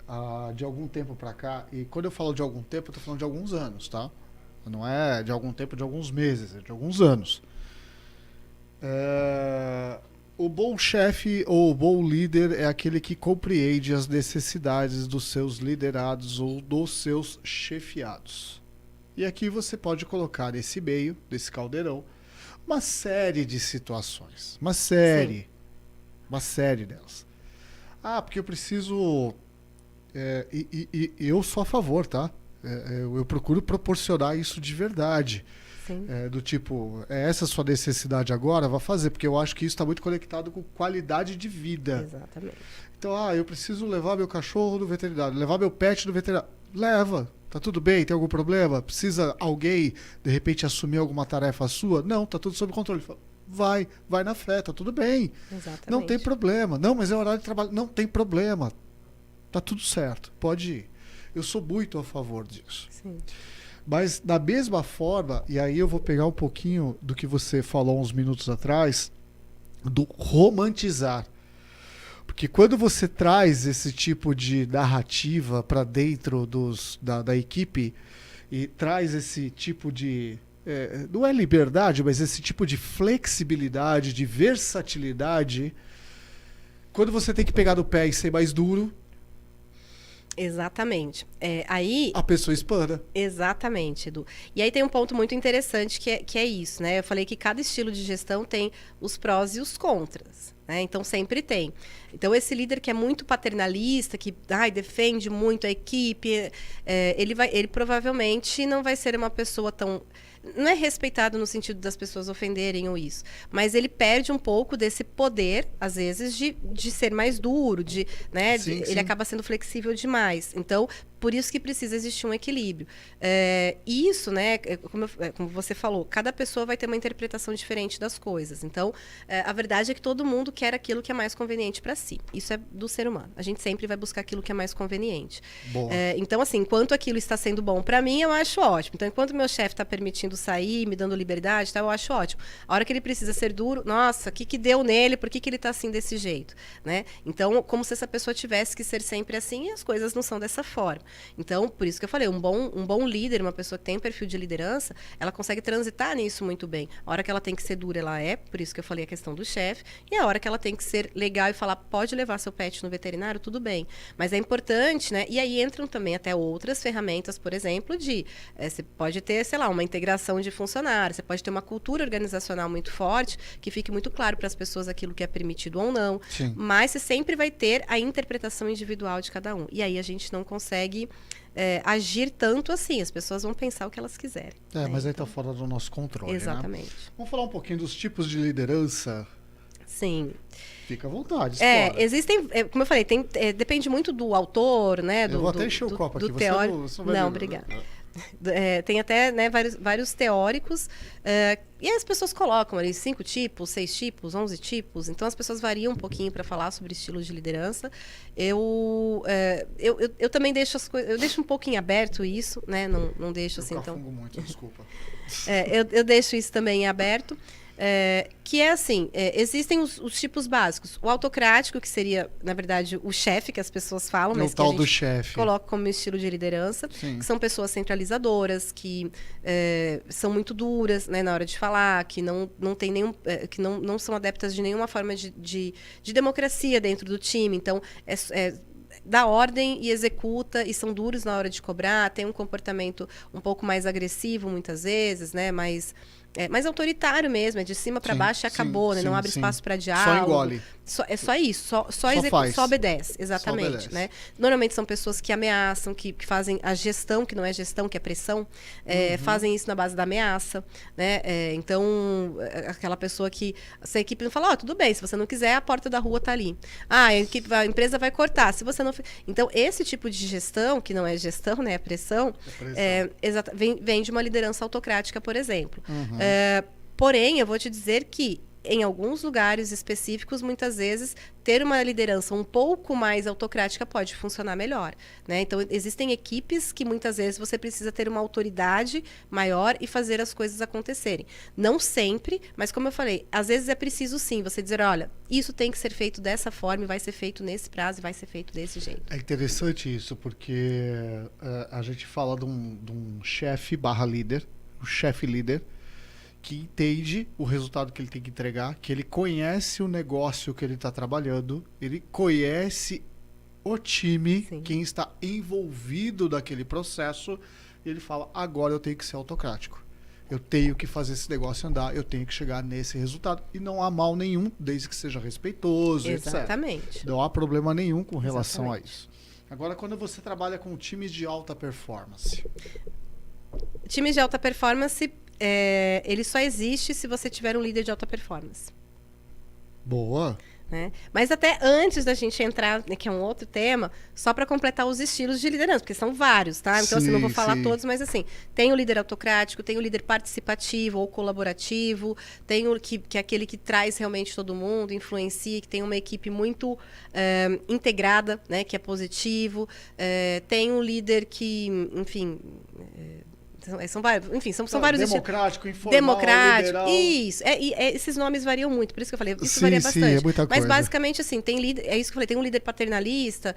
de algum tempo para cá, e quando eu falo de algum tempo, eu tô falando de alguns anos, tá? Não é de algum tempo, de alguns meses, é de alguns anos. O bom chefe ou o bom líder é aquele que compreende as necessidades dos seus liderados ou dos seus chefiados. E aqui você pode colocar nesse meio, desse caldeirão, uma série de situações. Uma série delas. Porque eu preciso... eu sou a favor, tá? Eu procuro proporcionar isso de verdade. Do tipo, essa a sua necessidade agora, vá fazer, porque eu acho que isso está muito conectado com qualidade de vida. Exatamente. Então, eu preciso levar meu cachorro no veterinário, levar meu pet no veterinário. Leva, tá tudo bem, tem algum problema? Precisa alguém, de repente, assumir alguma tarefa sua? Não, tá tudo sob controle. Vai na fé, tá tudo bem. Exatamente. Não tem problema. Não, mas é horário de trabalho. Não tem problema. Tá tudo certo, pode ir. Eu sou muito a favor disso. Sim. Mas da mesma forma, e aí eu vou pegar um pouquinho do que você falou uns minutos atrás, do romantizar. Porque quando você traz esse tipo de narrativa para dentro da equipe e traz esse tipo de... não é liberdade, mas esse tipo de flexibilidade, de versatilidade, quando você tem que pegar no pé e ser mais duro... Exatamente. Aí... a pessoa espana. Exatamente, Edu. E aí tem um ponto muito interessante que é isso, né? Eu falei que cada estilo de gestão tem os prós e os contras, né? Então sempre tem. Então esse líder que é muito paternalista, que defende muito a equipe, ele provavelmente não vai ser uma pessoa tão... Não é respeitado no sentido das pessoas ofenderem ou isso, mas ele perde um pouco desse poder, às vezes, de ser mais duro, né? Ele acaba sendo flexível demais. Então, por isso que precisa existir um equilíbrio. Isso, né, como você falou, cada pessoa vai ter uma interpretação diferente das coisas. Então, a verdade é que todo mundo quer aquilo que é mais conveniente para si. Isso é do ser humano. A gente sempre vai buscar aquilo que é mais conveniente. Então, assim, enquanto aquilo está sendo bom para mim, eu acho ótimo. Então, enquanto meu chefe está permitindo sair, me dando liberdade, eu acho ótimo. A hora que ele precisa ser duro, nossa, o que deu nele? Por que ele está assim desse jeito? Né? Então, como se essa pessoa tivesse que ser sempre assim, e as coisas não são dessa forma. Então, por isso que eu falei, um bom líder, uma pessoa que tem perfil de liderança, ela consegue transitar nisso muito bem. A hora que ela tem que ser dura, ela é, por isso que eu falei a questão do chefe, e a hora que ela tem que ser legal e falar, pode levar seu pet no veterinário, tudo bem. Mas é importante, né? E aí entram também até outras ferramentas, por exemplo, você pode ter, sei lá, uma integração de funcionários, você pode ter uma cultura organizacional muito forte, que fique muito claro para as pessoas aquilo que é permitido ou não. Sim. Mas você sempre vai ter a interpretação individual de cada um. E aí a gente não consegue agir tanto assim. As pessoas vão pensar o que elas quiserem. Mas aí então, tá fora do nosso controle, exatamente. né? Vamos falar um pouquinho dos tipos de liderança? Sim. Fica à vontade, explora. Existem, como eu falei, depende muito do autor, né? Eu vou até encher o copo aqui. Teórico. Você não vai não, ver. obrigada. Tem até, né, vários teóricos, e as pessoas colocam ali 5 tipos, 6 tipos, 11 tipos. Então as pessoas variam um pouquinho para falar sobre estilos de liderança. Eu também deixo as coisas, eu deixo um pouquinho aberto isso, né? Não deixo assim tão. Muito, desculpa. Eu deixo isso também em aberto. Que é assim, existem os tipos básicos. O autocrático, que seria, na verdade, o chefe que as pessoas falam, mas que a gente do chefe coloca como estilo de liderança, Sim. que são pessoas centralizadoras, que são muito duras, né, na hora de falar, que não tem nenhum, que não são adeptas de nenhuma forma de democracia dentro do time. Então, dá ordem e executa, e são duros na hora de cobrar, tem um comportamento um pouco mais agressivo muitas vezes, né, mais autoritário mesmo, é de cima para baixo e acabou, né? Não abre espaço para diálogo. Só engole. É só isso, só obedece, exatamente. Só obedece. Né? Normalmente são pessoas que ameaçam, que fazem a gestão, que não é gestão, que é pressão, fazem isso na base da ameaça. Né? Então, aquela pessoa que se a equipe não fala, tudo bem, se você não quiser, a porta da rua está ali. A empresa vai cortar, se você não... Então, esse tipo de gestão, que não é gestão, né? É pressão, vem de uma liderança autocrática, por exemplo. Porém, eu vou te dizer que em alguns lugares específicos, muitas vezes, ter uma liderança um pouco mais autocrática pode funcionar melhor. Né? Então, existem equipes que muitas vezes você precisa ter uma autoridade maior e fazer as coisas acontecerem. Não sempre, mas como eu falei, às vezes é preciso sim você dizer, olha, isso tem que ser feito dessa forma e vai ser feito nesse prazo e vai ser feito desse jeito. É interessante isso, porque a gente fala de um chefe/líder, o chefe líder, que entende o resultado que ele tem que entregar, que ele conhece o negócio que ele está trabalhando, ele conhece o time, Sim. quem está envolvido daquele processo, e ele fala, agora eu tenho que ser autocrático. Eu tenho que fazer esse negócio andar, eu tenho que chegar nesse resultado. E não há mal nenhum, desde que seja respeitoso, Exatamente. etc. Não há problema nenhum com relação Exatamente. a isso. Agora, quando você trabalha com times de alta performance... Times de alta performance... ele só existe se você tiver um líder de alta performance. Boa. Né? Mas até antes da gente entrar, né, que é um outro tema, só para completar os estilos de liderança, porque são vários, tá? Então, assim, não vou falar todos, mas assim, tem o líder autocrático, tem o líder participativo ou colaborativo, tem o que é aquele que traz realmente todo mundo, influencia, que tem uma equipe muito integrada, né, que é positivo, tem um líder que, enfim... São vários, enfim, são vários democrático, informal, democrático, liberal. Isso. Esses nomes variam muito, por isso que eu falei, isso Sim, varia sim, bastante. é muita Mas coisa. basicamente assim, tem líder, é isso que eu falei, tem um líder paternalista,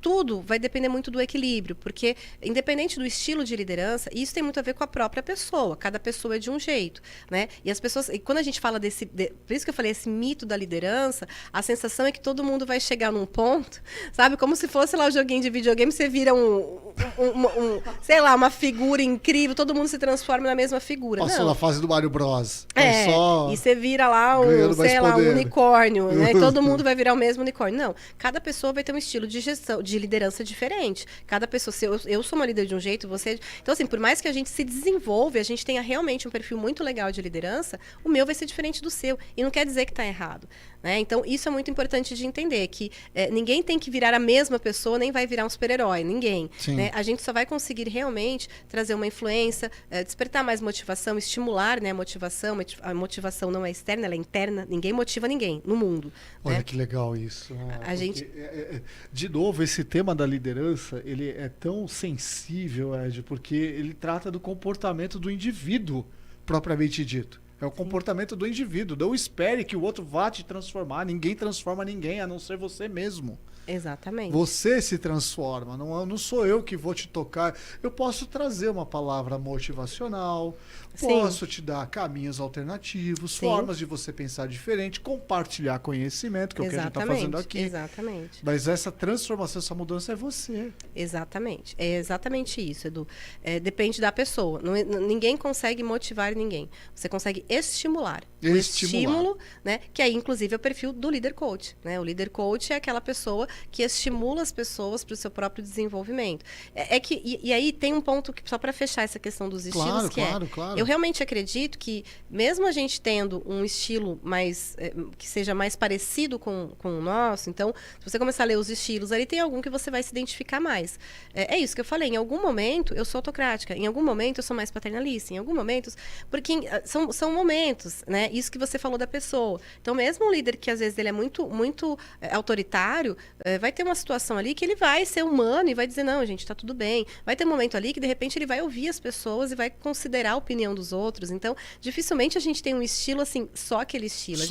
tudo vai depender muito do equilíbrio, porque independente do estilo de liderança, isso tem muito a ver com a própria pessoa, cada pessoa é de um jeito, né? E as pessoas, e quando a gente fala por isso que eu falei, esse mito da liderança, a sensação é que todo mundo vai chegar num ponto, sabe? Como se fosse lá o joguinho de videogame, você vira sei lá, uma figura incrível, todo mundo se transforma na mesma figura. Passou na fase do Mario Bros. E você vira lá um unicórnio, né? E todo mundo vai virar o mesmo unicórnio. Não, cada pessoa vai ter um estilo de gestão, de liderança diferente. Cada pessoa, se eu sou uma líder de um jeito, você... Então, assim, por mais que a gente se desenvolva, a gente tenha realmente um perfil muito legal de liderança, o meu vai ser diferente do seu. E não quer dizer que está errado. Né? Então, isso é muito importante de entender, que ninguém tem que virar a mesma pessoa, nem vai virar um super-herói, ninguém. Né? A gente só vai conseguir realmente trazer uma influência, despertar mais motivação, estimular, né, a motivação. A motivação não é externa, ela é interna. Ninguém motiva ninguém no mundo. Olha, né? que legal isso. Gente... De novo, esse tema da liderança, ele é tão sensível, Ed, porque ele trata do comportamento do indivíduo, propriamente dito. É o comportamento do indivíduo. Não espere que o outro vá te transformar. Ninguém transforma ninguém, a não ser você mesmo. Exatamente. Você se transforma, não sou eu que vou te tocar. Eu posso trazer uma palavra motivacional, posso te dar caminhos alternativos, formas de você pensar diferente, compartilhar conhecimento, que é o que a gente está fazendo aqui. Exatamente. Mas essa transformação, essa mudança é você. Exatamente. É exatamente isso, Edu. Depende da pessoa. Ninguém consegue motivar ninguém. Você consegue estimular. O estímulo, né? Que aí, inclusive, é o perfil do líder coach. Né? O líder coach é aquela pessoa que estimula as pessoas para o seu próprio desenvolvimento. E aí tem um ponto que, só para fechar essa questão dos estilos, claro. Eu realmente acredito que, mesmo a gente tendo um estilo mais que seja mais parecido com o nosso, então, se você começar a ler os estilos, ali tem algum que você vai se identificar mais. É isso que eu falei. Em algum momento, eu sou autocrática. Em algum momento, eu sou mais paternalista. Em algum momento... Porque são momentos, né? Isso que você falou da pessoa. Então, mesmo um líder que, às vezes, ele é muito autoritário, vai ter uma situação ali que ele vai ser humano e vai dizer, não, gente, tá tudo bem. Vai ter um momento ali que, de repente, ele vai ouvir as pessoas e vai considerar a opinião dos outros. Então, dificilmente a gente tem um estilo, assim, só aquele estilo.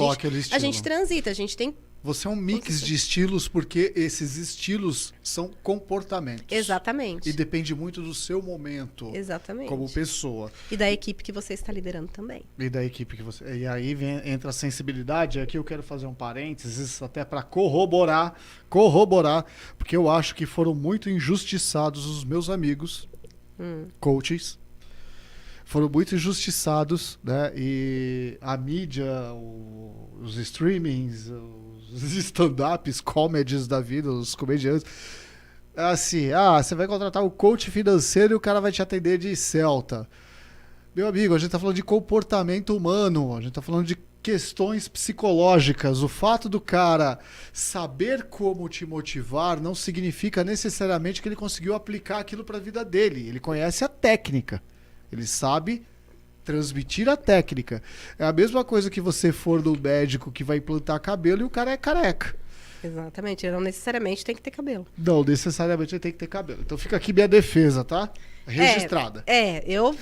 A gente transita, a gente tem... Você é um mix de estilos, porque esses estilos são comportamentos. Exatamente. E depende muito do seu momento. Exatamente. Como pessoa. E da equipe que você está liderando também. E aí entra a sensibilidade. Aqui eu quero fazer um parênteses, até para corroborar, porque eu acho que foram muito injustiçados os meus amigos, coaches. Foram muito injustiçados, né? E a mídia, os streamings, os stand-ups, comedies da vida, os comediantes. Assim, você vai contratar o coach financeiro e o cara vai te atender de Celta. Meu amigo, a gente tá falando de comportamento humano, a gente tá falando de questões psicológicas. O fato do cara saber como te motivar não significa necessariamente que ele conseguiu aplicar aquilo para a vida dele. Ele conhece a técnica. Ele sabe transmitir a técnica. É a mesma coisa que você for no médico que vai implantar cabelo e o cara é careca. Exatamente. Ele não necessariamente tem que ter cabelo. Não, necessariamente ele tem que ter cabelo. Então fica aqui minha defesa, tá? Registrada. Eu...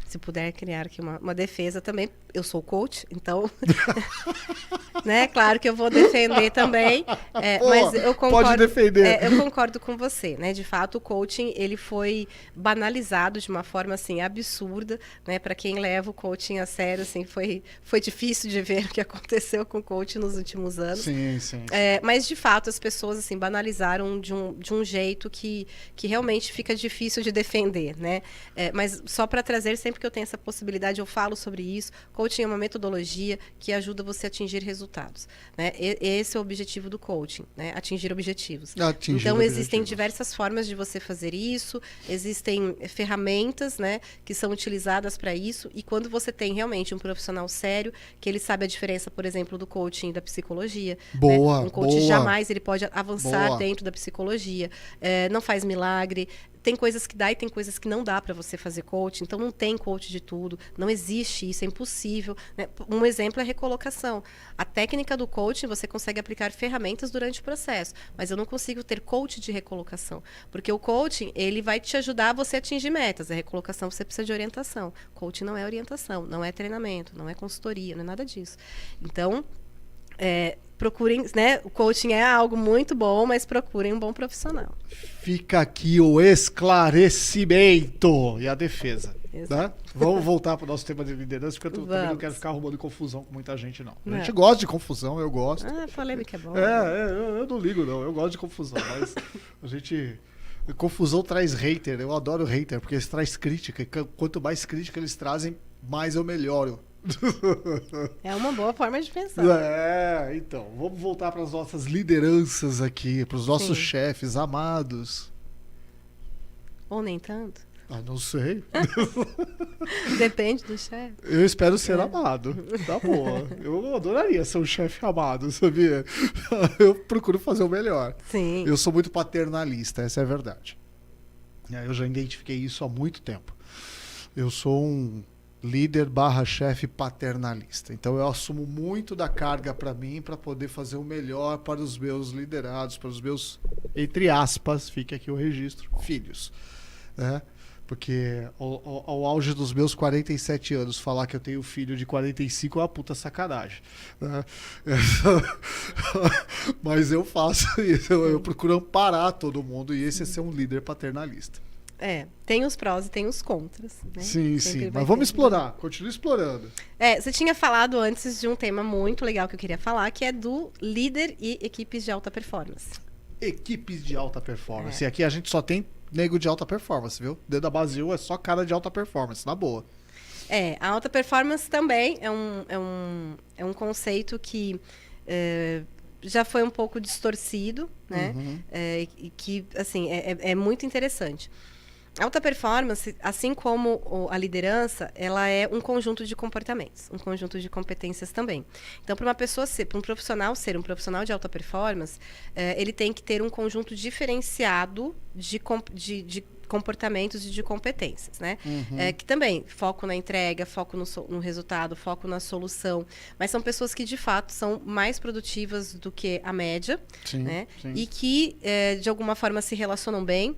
Se puder criar aqui uma defesa também, eu sou coach, então, né? Claro que eu vou defender também, mas eu concordo. Pode defender. Eu concordo com você, né? De fato, o coaching ele foi banalizado de uma forma assim absurda, né? Para quem leva o coaching a sério, assim, foi difícil de ver o que aconteceu com o coaching nos últimos anos. Sim. Mas de fato as pessoas assim banalizaram de um jeito que realmente fica difícil de defender, né? Mas só para trazer sempre que eu tenho essa possibilidade, eu falo sobre isso. Coaching é uma metodologia que ajuda você a atingir resultados, né? Esse é o objetivo do coaching, né? Atingir objetivos. Então, existem diversas formas de você fazer isso, existem ferramentas, né, que são utilizadas para isso, e quando você tem realmente um profissional sério, que ele sabe a diferença, por exemplo, do coaching e da psicologia. Boa, né? Um coach jamais ele pode avançar dentro da psicologia, não faz milagre. Tem coisas que dá e tem coisas que não dá para você fazer coaching. Então, não tem coach de tudo. Não existe isso, é impossível. Né? Um exemplo é a recolocação. A técnica do coaching, você consegue aplicar ferramentas durante o processo. Mas eu não consigo ter coach de recolocação. Porque o coaching, ele vai te ajudar a você atingir metas. A recolocação, você precisa de orientação. Coaching não é orientação, não é treinamento, não é consultoria, não é nada disso. Então... procurem, né? O coaching é algo muito bom, mas procurem um bom profissional. Fica aqui o esclarecimento e a defesa. Né? Vamos voltar para o nosso tema de liderança, porque eu também não quero ficar arrumando confusão com muita gente, não. A gente gosta de confusão, eu gosto. Polêmica é bom. Eu não ligo, não. Eu gosto de confusão, mas a gente... Confusão traz hater. Eu adoro hater, porque eles trazem crítica. E quanto mais crítica eles trazem, mais eu melhoro. É uma boa forma de pensar. Então, vamos voltar para as nossas lideranças aqui, para os nossos chefes amados. Ou nem tanto? Não sei. Depende do chefe. Eu espero ser amado. Tá bom. Eu adoraria ser um chefe amado, sabia? Eu procuro fazer o melhor. Sim. Eu sou muito paternalista, essa é a verdade. Eu já identifiquei isso há muito tempo. Eu sou um líder/chefe paternalista. Então eu assumo muito da carga para mim para poder fazer o melhor para os meus liderados, para os meus, entre aspas, fica aqui o registro, filhos. Né? Porque ao auge dos meus 47 anos, falar que eu tenho filho de 45 é uma puta sacanagem. Né? Mas eu faço isso, eu procuro amparar todo mundo e esse é ser um líder paternalista. Tem os prós e tem os contras. Né? Sim, sim. Mas vamos explorar, continue explorando. Você tinha falado antes de um tema muito legal que eu queria falar, que é do líder e equipes de alta performance. Equipes de alta performance. E aqui a gente só tem nego de alta performance, viu? Dentro da Basil é só cara de alta performance, na boa. A alta performance também é um conceito que já foi um pouco distorcido, né? E que, assim, é muito interessante. A alta performance, assim como a liderança, ela é um conjunto de comportamentos, um conjunto de competências também. Então, para um profissional ser um profissional de alta performance, ele tem que ter um conjunto diferenciado de comportamentos e de competências, né? Que também, foco na entrega, foco no resultado, foco na solução. Mas são pessoas que, de fato, são mais produtivas do que a média, né? Sim. E que, de alguma forma, se relacionam bem.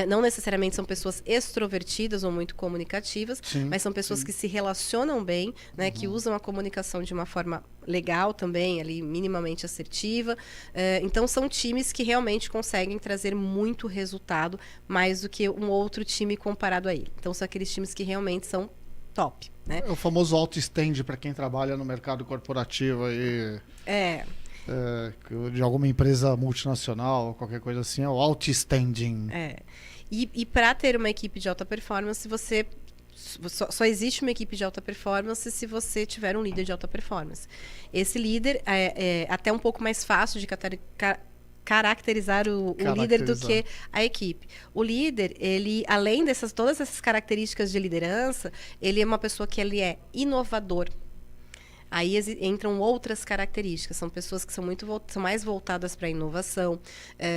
Não necessariamente são pessoas extrovertidas ou muito comunicativas, mas são pessoas que se relacionam bem, né, que usam a comunicação de uma forma legal também, ali minimamente assertiva. Então, são times que realmente conseguem trazer muito resultado, mais do que um outro time comparado a ele. Então, são aqueles times que realmente são top. Né? É o famoso auto-stand para quem trabalha no mercado corporativo e... de alguma empresa multinacional, qualquer coisa assim, é o outstanding. E para ter uma equipe de alta performance, você só existe uma equipe de alta performance se você tiver um líder de alta performance. Esse líder é até um pouco mais fácil de caracterizar o líder do que a equipe. O líder, ele, além todas essas características de liderança, ele é uma pessoa que ele é inovador. Aí entram outras características. São pessoas que são mais voltadas para a inovação,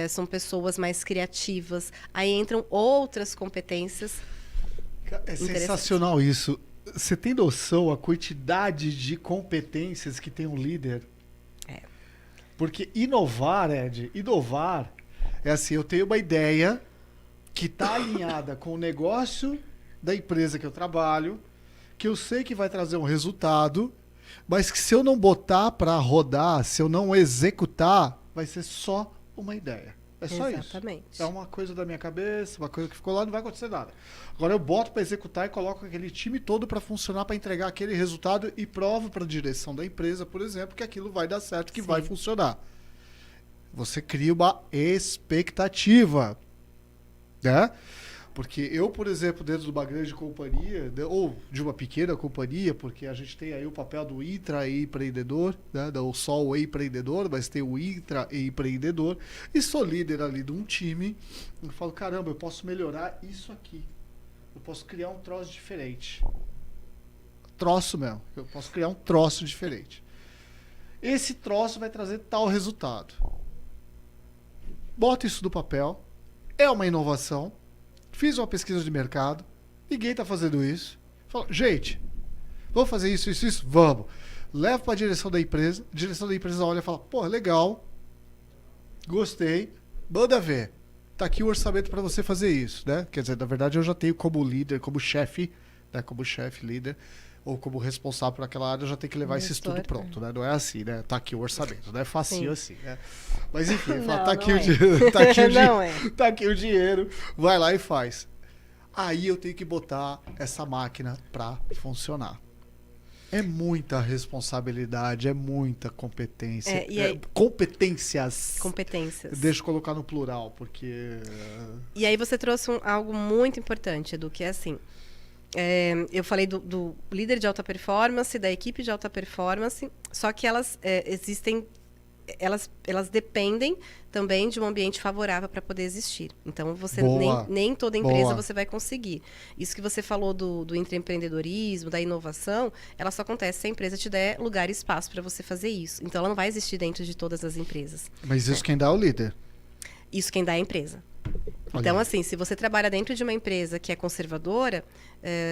são pessoas mais criativas. Aí entram outras competências. É sensacional isso. Você tem noção a quantidade de competências que tem um líder? Porque inovar é assim, eu tenho uma ideia que está alinhada com o negócio da empresa que eu trabalho, que eu sei que vai trazer um resultado, mas que se eu não botar para rodar, se eu não executar, vai ser só uma ideia. É só Exatamente. isso. É uma coisa da minha cabeça, uma coisa que ficou lá, não vai acontecer nada. Agora eu boto para executar e coloco aquele time todo para funcionar, para entregar aquele resultado e provo para a direção da empresa, por exemplo, que aquilo vai dar certo, que vai funcionar. Você cria uma expectativa, né? Porque eu, por exemplo, dentro de uma grande companhia, ou de uma pequena companhia, porque a gente tem aí o papel do intraempreendedor, né? Não só o empreendedor, mas tem o intraempreendedor, e sou líder ali de um time, eu falo, caramba, eu posso melhorar isso aqui. Eu posso criar um troço diferente. Troço mesmo. Eu posso criar um troço diferente. Esse troço vai trazer tal resultado. Bota isso no papel. É uma inovação. Fiz uma pesquisa de mercado, ninguém está fazendo isso. Falo, gente, vamos fazer isso? Vamos. Levo para a direção da empresa olha e fala, pô, legal, gostei, manda ver. Tá aqui o orçamento para você fazer isso, né? Quer dizer, na verdade eu já tenho como líder, como chefe, né? Como chefe, líder, ou como responsável por aquela área, eu já tenho que levar esse estudo pronto, né? Não é assim, né? Tá aqui o orçamento, não é facinho assim, né? Mas enfim, fala, tá aqui o dinheiro, tá aqui o dinheiro, vai lá e faz. Aí eu tenho que botar essa máquina para funcionar. É muita responsabilidade, é muita competência. Competências. Deixa eu colocar no plural, porque... E aí você trouxe algo muito importante, Edu, que é assim... eu falei do líder de alta performance, da equipe de alta performance, só que elas existem, elas dependem também de um ambiente favorável para poder existir. Então, você nem toda empresa você vai conseguir. Isso que você falou do intraempreendedorismo, da inovação, ela só acontece se a empresa te der lugar e espaço para você fazer isso. Então, ela não vai existir dentro de todas as empresas. Mas isso quem dá é o líder. Isso quem dá é a empresa. Então, assim, se você trabalha dentro de uma empresa que é conservadora,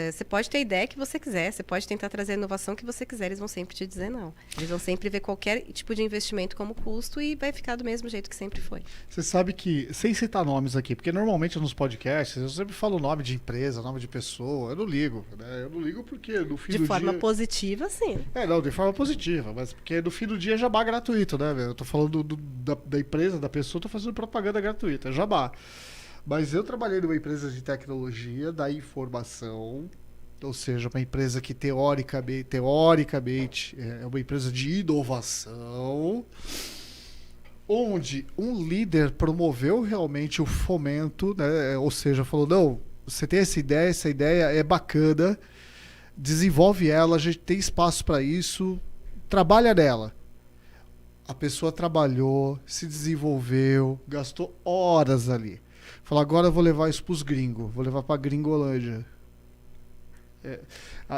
você pode ter a ideia que você quiser, você pode tentar trazer a inovação que você quiser, eles vão sempre te dizer não. Eles vão sempre ver qualquer tipo de investimento como custo e vai ficar do mesmo jeito que sempre foi. Você sabe que, sem citar nomes aqui, porque normalmente nos podcasts eu sempre falo nome de empresa, nome de pessoa, eu não ligo, né? Eu não ligo porque no fim do dia... De forma positiva, sim. Não, de forma positiva, mas porque no fim do dia é jabá gratuito, né, velho? Eu tô falando da empresa, da pessoa, tô fazendo propaganda gratuita, é jabá. Mas eu trabalhei numa empresa de tecnologia da informação, ou seja, uma empresa que teoricamente é uma empresa de inovação, onde um líder promoveu realmente o fomento, né? Ou seja, falou, não, você tem essa ideia é bacana, desenvolve ela, a gente tem espaço para isso, trabalha nela. A pessoa trabalhou, se desenvolveu, gastou horas ali. Falou, agora eu vou levar isso pros gringos, vou levar pra Gringolândia.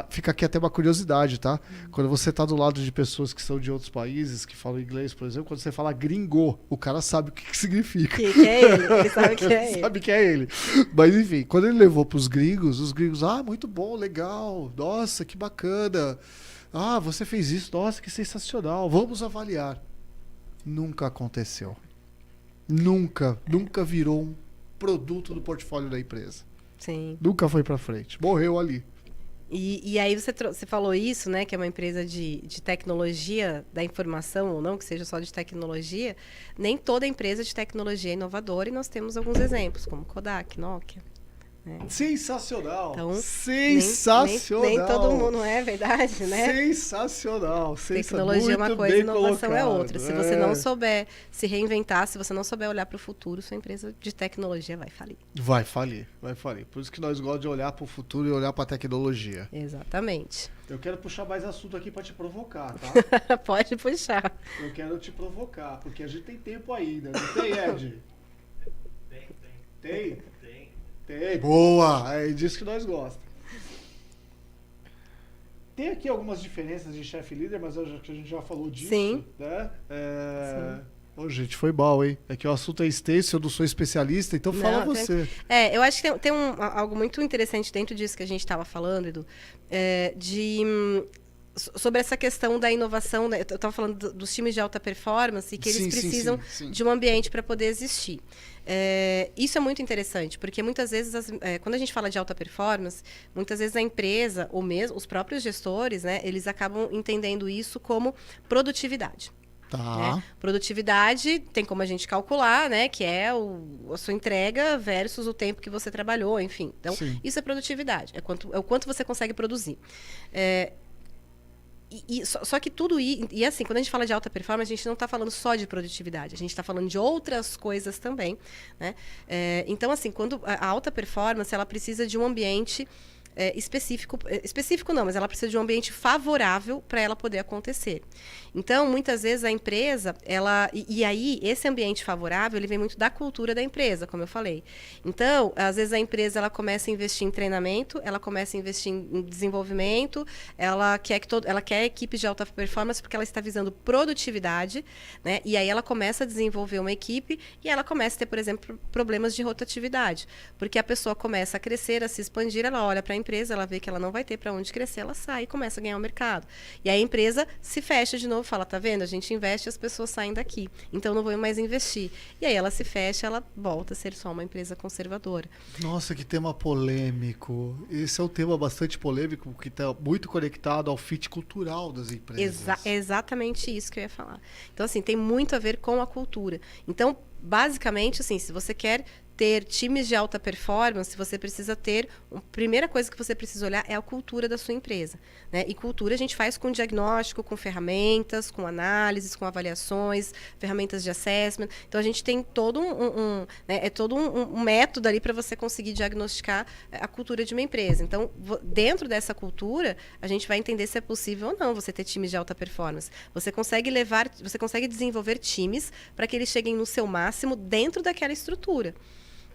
Fica aqui até uma curiosidade, tá? Quando você tá do lado de pessoas que são de outros países, que falam inglês, por exemplo, quando você fala gringo, o cara sabe o que significa. Que é ele sabe que é ele. Sabe que é ele. Mas enfim, quando ele levou pros gringos, os gringos, muito bom, legal, nossa, que bacana. Você fez isso, nossa, que sensacional, vamos avaliar. Nunca aconteceu. Nunca virou um produto do portfólio da empresa. Sim. Nunca foi pra frente. Morreu ali. E aí você falou isso, né? Que é uma empresa de tecnologia da informação ou não, que seja só de tecnologia. Nem toda empresa de tecnologia é inovadora e nós temos alguns exemplos, como Kodak, Nokia. Né? Sensacional! Então, sensacional! Nem todo mundo, não é verdade, né? Sensacional! Tecnologia é uma coisa, inovação é outra. Se você não souber se reinventar, se você não souber olhar para o futuro, sua empresa de tecnologia vai falir. Vai falir. Por isso que nós gostamos de olhar para o futuro e olhar para a tecnologia. Exatamente. Eu quero puxar mais assunto aqui para te provocar, tá? Pode puxar. Eu quero te provocar, porque a gente tem tempo ainda. Não tem, Ed? Tem? Tem. Boa! É disso que nós gostamos. Tem aqui algumas diferenças de chefe líder, mas acho que a gente já falou disso. Sim. Né? Sim. Gente, foi mal, hein? É que o assunto é extenso, eu não sou especialista, então fala você. Eu acho que tem algo muito interessante dentro disso que a gente estava falando, Edu, sobre essa questão da inovação, né? Eu estava falando dos times de alta performance e que eles precisam de um ambiente para poder existir. Isso é muito interessante, porque muitas vezes, quando a gente fala de alta performance, muitas vezes a empresa, ou mesmo os próprios gestores, né, eles acabam entendendo isso como produtividade. Tá. Né? Produtividade tem como a gente calcular, né? Que é a sua entrega versus o tempo que você trabalhou, enfim. Então, isso é produtividade, é o quanto você consegue produzir. Só que tudo isso... E assim, quando a gente fala de alta performance, a gente não está falando só de produtividade. A gente está falando de outras coisas também. Né? Então, assim, quando a alta performance, ela precisa de um ambiente específico não, mas ela precisa de um ambiente favorável para ela poder acontecer. Então, muitas vezes a empresa, e aí esse ambiente favorável, ele vem muito da cultura da empresa, como eu falei. Então, às vezes a empresa ela começa a investir em treinamento, ela começa a investir em desenvolvimento, ela quer equipes de alta performance porque ela está visando produtividade, né? E aí ela começa a desenvolver uma equipe e ela começa a ter, por exemplo, problemas de rotatividade, porque a pessoa começa a crescer, a se expandir, ela olha para a empresa, ela vê que ela não vai ter para onde crescer, ela sai e começa a ganhar o mercado. E aí a empresa se fecha de novo, fala, tá vendo? A gente investe e as pessoas saem daqui. Então não vou mais investir. E aí ela se fecha, ela volta a ser só uma empresa conservadora. Nossa, que tema polêmico. Esse é um tema bastante polêmico, que está muito conectado ao fit cultural das empresas. É exatamente isso que eu ia falar. Então, assim, tem muito a ver com a cultura. Então, basicamente, assim, se você quer ter times de alta performance, você precisa ter... A primeira coisa que você precisa olhar é a cultura da sua empresa. Né? E cultura a gente faz com diagnóstico, com ferramentas, com análises, com avaliações, ferramentas de assessment. Então, a gente tem todo um método ali para você conseguir diagnosticar a cultura de uma empresa. Então, dentro dessa cultura, a gente vai entender se é possível ou não você ter times de alta performance. Você consegue desenvolver times para que eles cheguem no seu máximo dentro daquela estrutura.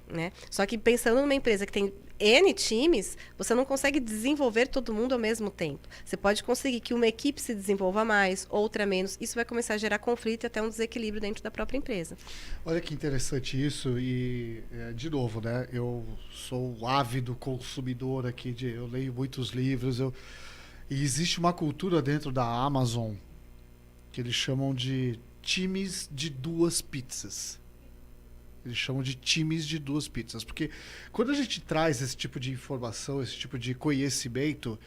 Né? Só que pensando numa empresa que tem N times, você não consegue desenvolver todo mundo ao mesmo tempo. Você pode conseguir que uma equipe se desenvolva mais, outra menos. Isso vai começar a gerar conflito e até um desequilíbrio dentro da própria empresa. Olha que interessante isso e, de novo, né? Eu sou um ávido consumidor aqui, eu leio muitos livros, e existe uma cultura dentro da Amazon que eles chamam de times de 2 pizzas. Eles chamam de times de 2 pizzas. Porque quando a gente traz esse tipo de informação, esse tipo de conhecimento,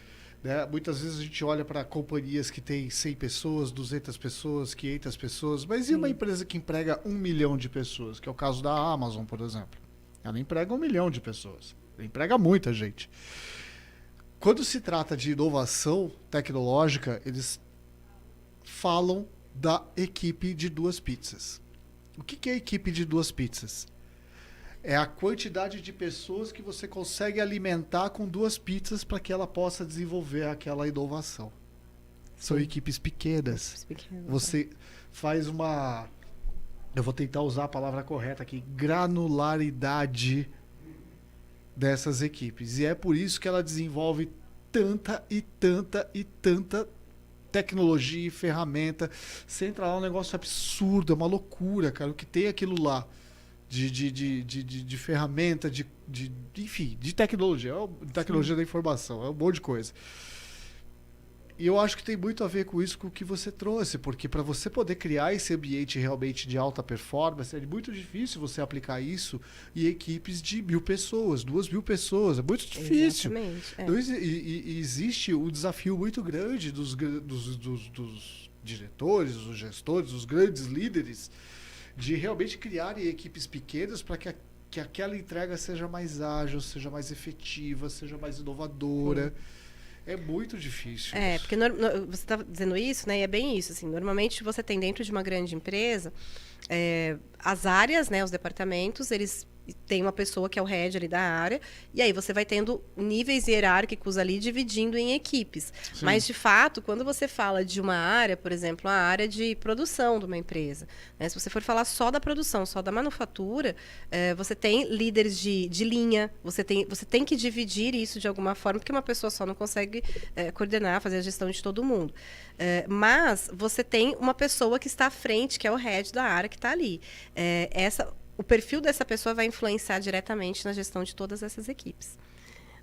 né, muitas vezes a gente olha para companhias que têm 100 pessoas, 200 pessoas, 500 pessoas, mas e uma empresa que emprega 1 milhão de pessoas? Que é o caso da Amazon, por exemplo. Ela emprega 1 milhão de pessoas. Ela emprega muita gente. Quando se trata de inovação tecnológica, eles falam da equipe de 2 pizzas. O que é a equipe de 2 pizzas? É a quantidade de pessoas que você consegue alimentar com 2 pizzas para que ela possa desenvolver aquela inovação. São equipes pequenas. Você faz uma... Eu vou tentar usar a palavra correta aqui. Granularidade dessas equipes. E é por isso que ela desenvolve tanta e tanta e tanta tecnologia e ferramenta. Você entra lá, é um negócio absurdo, é uma loucura, cara. O que tem aquilo lá de ferramenta, enfim, de tecnologia. Tecnologia da informação, é um monte de coisa. E eu acho que tem muito a ver com isso, com o que você trouxe, porque para você poder criar esse ambiente realmente de alta performance, é muito difícil você aplicar isso em equipes de 1.000 pessoas, 2.000 pessoas, é muito difícil. Exatamente. Então, e existe um desafio muito grande dos diretores, dos gestores, dos grandes líderes, de realmente criarem equipes pequenas para que aquela entrega seja mais ágil, seja mais efetiva, seja mais inovadora. É muito difícil. Porque você está dizendo isso, né? E é bem isso. Assim, normalmente você tem dentro de uma grande empresa as áreas, né? Os departamentos, eles têm uma pessoa que é o head ali da área, e aí você vai tendo níveis hierárquicos ali dividindo em equipes. Sim. Mas, de fato, quando você fala de uma área, por exemplo, a área de produção de uma empresa, né? Se você for falar só da produção, só da manufatura, você tem líderes de linha, você tem que dividir isso de alguma forma, porque uma pessoa só não consegue coordenar, fazer a gestão de todo mundo. Mas você tem uma pessoa que está à frente, que é o head da área que está ali. O perfil dessa pessoa vai influenciar diretamente na gestão de todas essas equipes.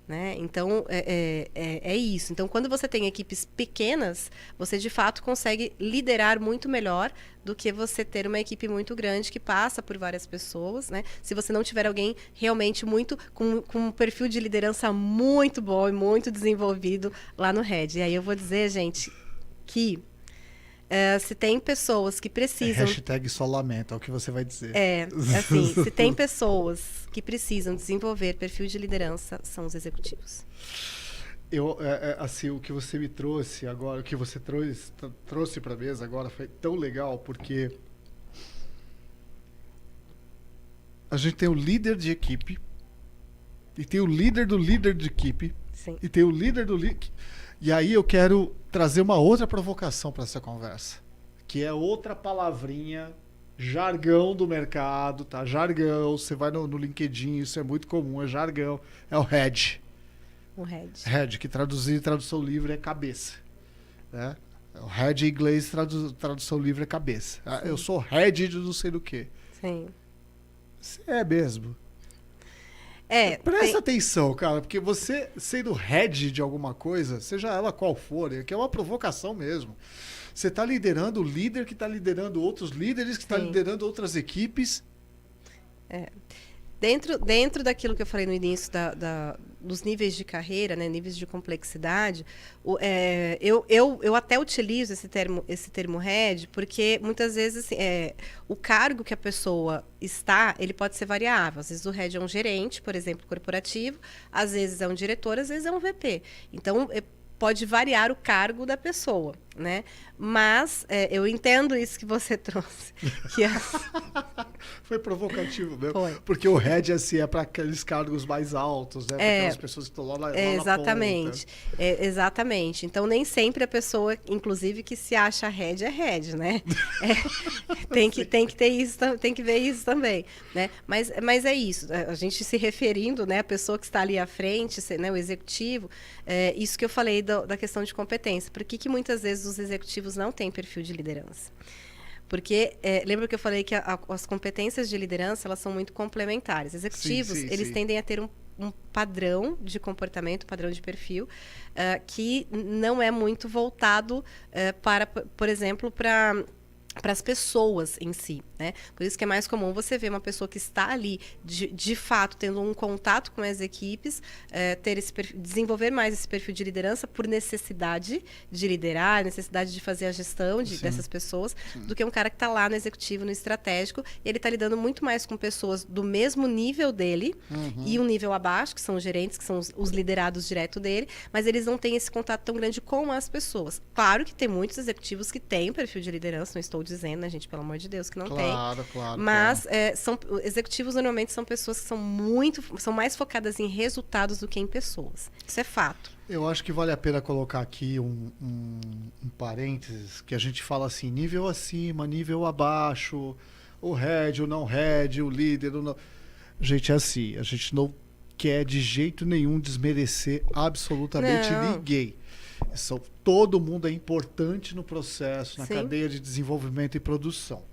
Né? Então, é isso. Então, quando você tem equipes pequenas, você, de fato, consegue liderar muito melhor do que você ter uma equipe muito grande que passa por várias pessoas. Né? Se você não tiver alguém realmente com um perfil de liderança muito bom e muito desenvolvido lá no head. E aí eu vou dizer, gente, que se tem pessoas que precisam... Hashtag só lamento, é o que você vai dizer. Assim, se tem pessoas que precisam desenvolver perfil de liderança, são os executivos. Assim, o que você me trouxe agora, o que você trouxe para a mesa agora foi tão legal, porque a gente tem o líder de equipe, e tem o líder do líder de equipe, Sim. E tem o líder do líder... E aí eu quero trazer uma outra provocação para essa conversa, que é outra palavrinha, jargão do mercado, tá? Jargão, você vai no LinkedIn, isso é muito comum, é jargão, é o head. O head. Head, que tradução livre é cabeça, né? O head em inglês, tradução livre é cabeça. Sim. Eu sou head de não sei do que. Sim. Você é mesmo. Presta atenção, cara, porque você, sendo head de alguma coisa, seja ela qual for, que é uma provocação mesmo. Você está liderando o líder que está liderando outros líderes, que está liderando outras equipes. Dentro daquilo que eu falei no início dos níveis de carreira, né, níveis de complexidade, eu até utilizo esse termo head, porque muitas vezes o cargo que a pessoa está, ele pode ser variável. Às vezes o head é um gerente, por exemplo, corporativo, às vezes é um diretor, às vezes é um VP. Então, pode variar o cargo da pessoa. né? Mas eu entendo isso que você trouxe. Que Foi provocativo mesmo. Foi. Porque o head, assim, é para aqueles cargos mais altos, né? Para aquelas pessoas que estão lá na exatamente. ponta. Exatamente. Então, nem sempre a pessoa, inclusive, que se acha head é head, né? Tem que ter isso, tem que ver isso também, né? Mas é isso. A gente se referindo, né? A pessoa que está ali à frente, né, o executivo, isso que eu falei da questão de competência. Por que muitas vezes os executivos não têm perfil de liderança? Porque, lembra que eu falei que as competências de liderança, elas são muito complementares. Executivos, eles tendem a ter um padrão de comportamento, padrão de perfil, que não é muito voltado para, por exemplo, para as pessoas em si, né? Por isso que é mais comum você ver uma pessoa que está ali, de fato, tendo um contato com as equipes, ter desenvolver mais esse perfil de liderança por necessidade de liderar, necessidade de fazer a gestão dessas pessoas, do que um cara que está lá no executivo, no estratégico, e ele está lidando muito mais com pessoas do mesmo nível dele e um nível abaixo, que são os gerentes, que são os liderados direto dele, mas eles não têm esse contato tão grande com as pessoas. Claro que tem muitos executivos que têm perfil de liderança, não estou dizendo, né, gente, pelo amor de Deus, que não tem. Claro. Mas executivos normalmente são pessoas que são mais focadas em resultados do que em pessoas. Isso é fato. Eu acho que vale a pena colocar aqui um parênteses, que a gente fala assim, nível acima, nível abaixo, o head, o não head, o líder, o não... Gente, é assim, a gente não quer de jeito nenhum desmerecer absolutamente ninguém. Todo mundo é importante no processo, na cadeia de desenvolvimento e produção.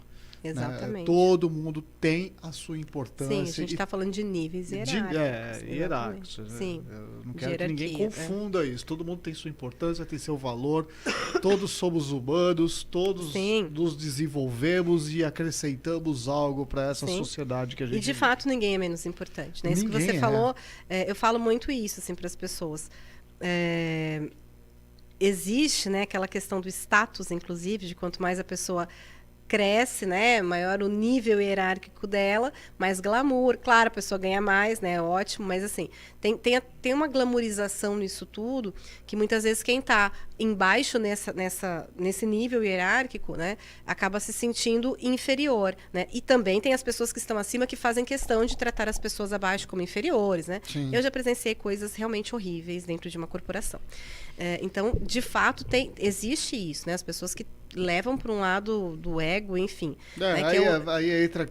Exatamente. Né? Todo mundo tem a sua importância. Sim, a gente está falando de níveis hierárquicos. Hierárquicos. Sim. Eu não quero que ninguém confunda isso. Todo mundo tem sua importância, tem seu valor. Todos somos humanos, todos nos desenvolvemos e acrescentamos algo para essa sociedade que a gente E de fato ninguém é menos importante. Né? Isso que você falou, eu falo muito isso assim, para as pessoas. Existe, né, aquela questão do status, inclusive, de quanto mais a pessoa cresce, né, maior o nível hierárquico dela, mais glamour. Claro, a pessoa ganha mais, né, ótimo, mas assim, tem uma glamourização nisso tudo, que muitas vezes quem está embaixo nesse nível hierárquico, né, acaba se sentindo inferior, né, e também tem as pessoas que estão acima que fazem questão de tratar as pessoas abaixo como inferiores, né. Eu já presenciei coisas realmente horríveis dentro de uma corporação. Então, de fato, existe isso, né, as pessoas que levam para um lado do ego, enfim. Aí entra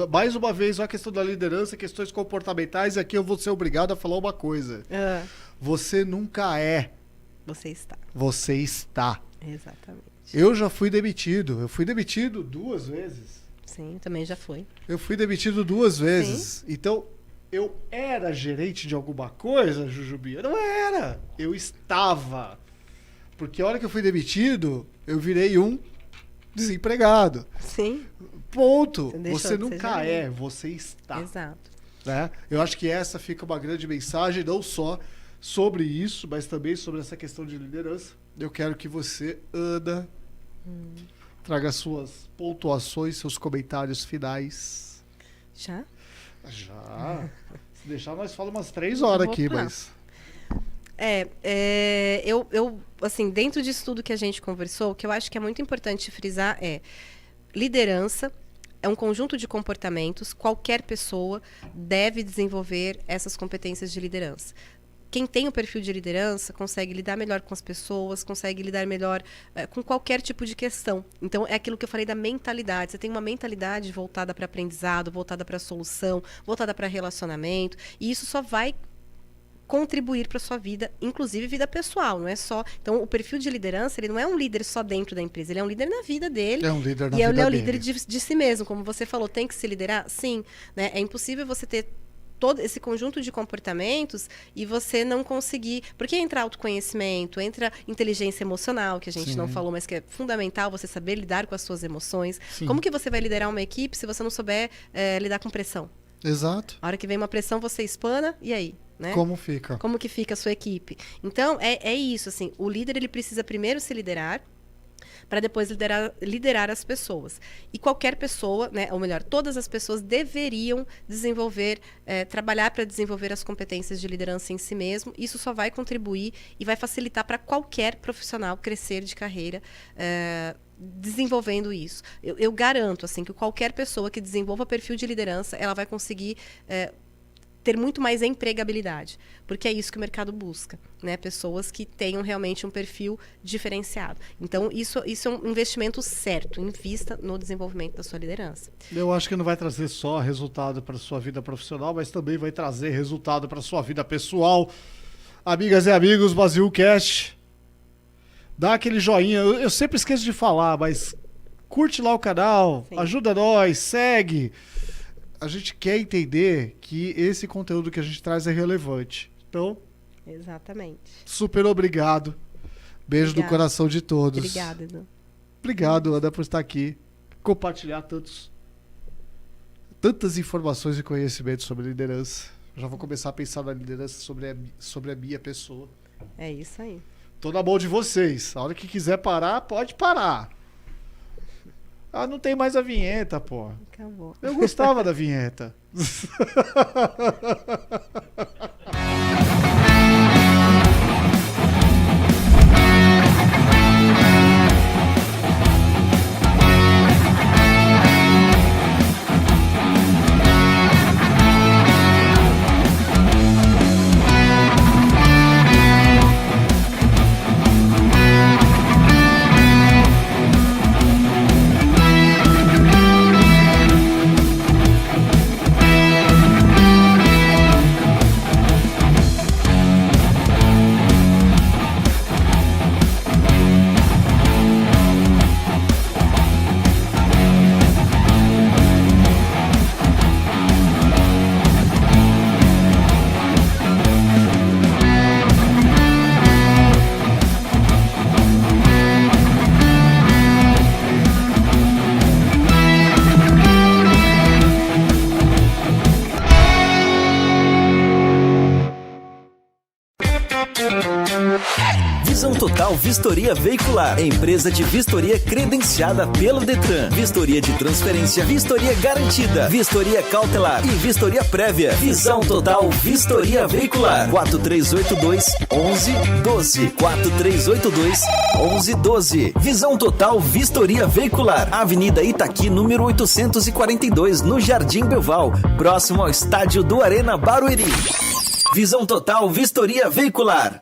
mais uma vez a questão da liderança, questões comportamentais, e aqui eu vou ser obrigado a falar uma coisa. Você nunca é. Você está. Você está. Exatamente. Eu já fui demitido. Eu fui demitido 2 vezes. Sim, também já fui. Eu fui demitido 2 vezes. Então, eu era gerente de alguma coisa, Jujubi? Eu não era. Eu estava. Porque a hora que eu fui demitido, eu virei um desempregado. Sim. Ponto. Você nunca é, você está. Exato. Né? Eu acho que essa fica uma grande mensagem, não só sobre isso, mas também sobre essa questão de liderança. Eu quero que você, Ana, traga suas pontuações, seus comentários finais. Já? Já. Se deixar, nós falamos umas 3 horas aqui, mas... Eu, assim, dentro disso tudo que a gente conversou, o que eu acho que é muito importante frisar é liderança é um conjunto de comportamentos, qualquer pessoa deve desenvolver essas competências de liderança. Quem tem o perfil de liderança consegue lidar melhor com as pessoas, consegue lidar melhor com qualquer tipo de questão. Então, é aquilo que eu falei da mentalidade. Você tem uma mentalidade voltada para aprendizado, voltada para solução, voltada para relacionamento, e isso só vai contribuir para sua vida, inclusive vida pessoal, não é só... Então, o perfil de liderança, ele não é um líder só dentro da empresa, ele é um líder na vida dele. É um líder na vida dele. E ele é um dele. líder de si mesmo, como você falou, tem que se liderar? Sim, né? É impossível você ter todo esse conjunto de comportamentos e você não conseguir... Porque entra autoconhecimento, entra inteligência emocional, que a gente não falou, mas que é fundamental você saber lidar com as suas emoções. Sim. Como que você vai liderar uma equipe se você não souber lidar com pressão? Exato. A hora que vem uma pressão, você espana, e aí? Né? Como fica? Como que fica a sua equipe? Então, é isso, assim, o líder ele precisa primeiro se liderar, para depois liderar as pessoas. E qualquer pessoa, né, ou melhor, todas as pessoas deveriam trabalhar para desenvolver as competências de liderança em si mesmo. Isso só vai contribuir e vai facilitar para qualquer profissional crescer de carreira, desenvolvendo isso. Eu garanto assim, que qualquer pessoa que desenvolva perfil de liderança, ela vai conseguir ter muito mais empregabilidade, porque é isso que o mercado busca, né? Pessoas que tenham realmente um perfil diferenciado. Então, isso é um investimento certo, invista no desenvolvimento da sua liderança. Eu acho que não vai trazer só resultado para a sua vida profissional, mas também vai trazer resultado para a sua vida pessoal. Amigas e amigos, Brasilcast, dá aquele joinha. Eu sempre esqueço de falar, mas curte lá o canal, sim, ajuda nós, segue. A gente quer entender que esse conteúdo que a gente traz é relevante. Então, exatamente. Super obrigado. Beijo no coração de todos. Obrigada, Edu. Obrigado, Ana, por estar aqui. Compartilhar tantas informações e conhecimentos sobre liderança. Já vou começar a pensar na liderança sobre a minha pessoa. É isso aí. Tô na mão de vocês. A hora que quiser parar, pode parar. Ah, não tem mais a vinheta, pô. Acabou. Eu gostava da vinheta. Visão Total Vistoria Veicular, empresa de vistoria credenciada pelo Detran. Vistoria de transferência, vistoria garantida, vistoria cautelar e vistoria prévia. Visão Total Vistoria Veicular, 4382-1112, 4382-1112. Visão Total Vistoria Veicular, Avenida Itaqui, número 842, no Jardim Belval, próximo ao estádio do Arena Barueri. Visão Total Vistoria Veicular.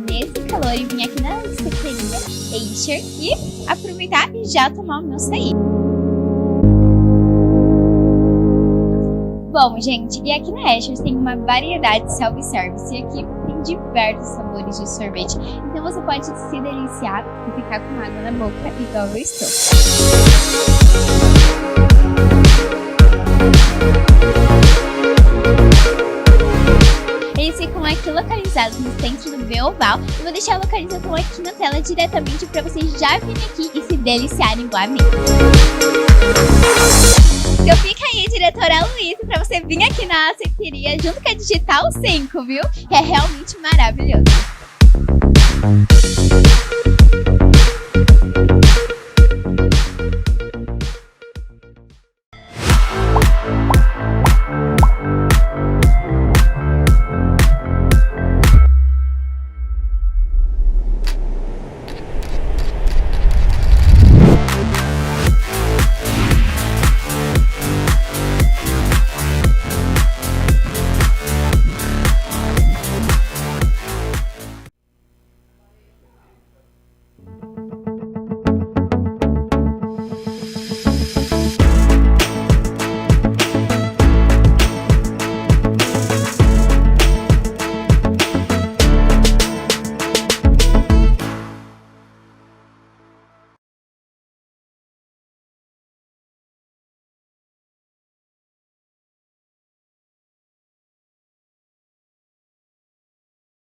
Nesse calor e vim aqui na secretaria Acer e aproveitar e já tomar o meu açaí. Bom, gente, e aqui na Acer tem uma variedade de self-service e aqui tem diversos sabores de sorvete. Então você pode se deliciar e ficar com água na boca igual eu estou. Eles ficam aqui localizados no centro do Belval e vou deixar a localização aqui na tela diretamente para vocês já virem aqui e se deliciarem igual a mim. Então fica aí, diretora Luísa, para você vir aqui na secretaria junto com a Digital 5, viu? Que é realmente maravilhoso.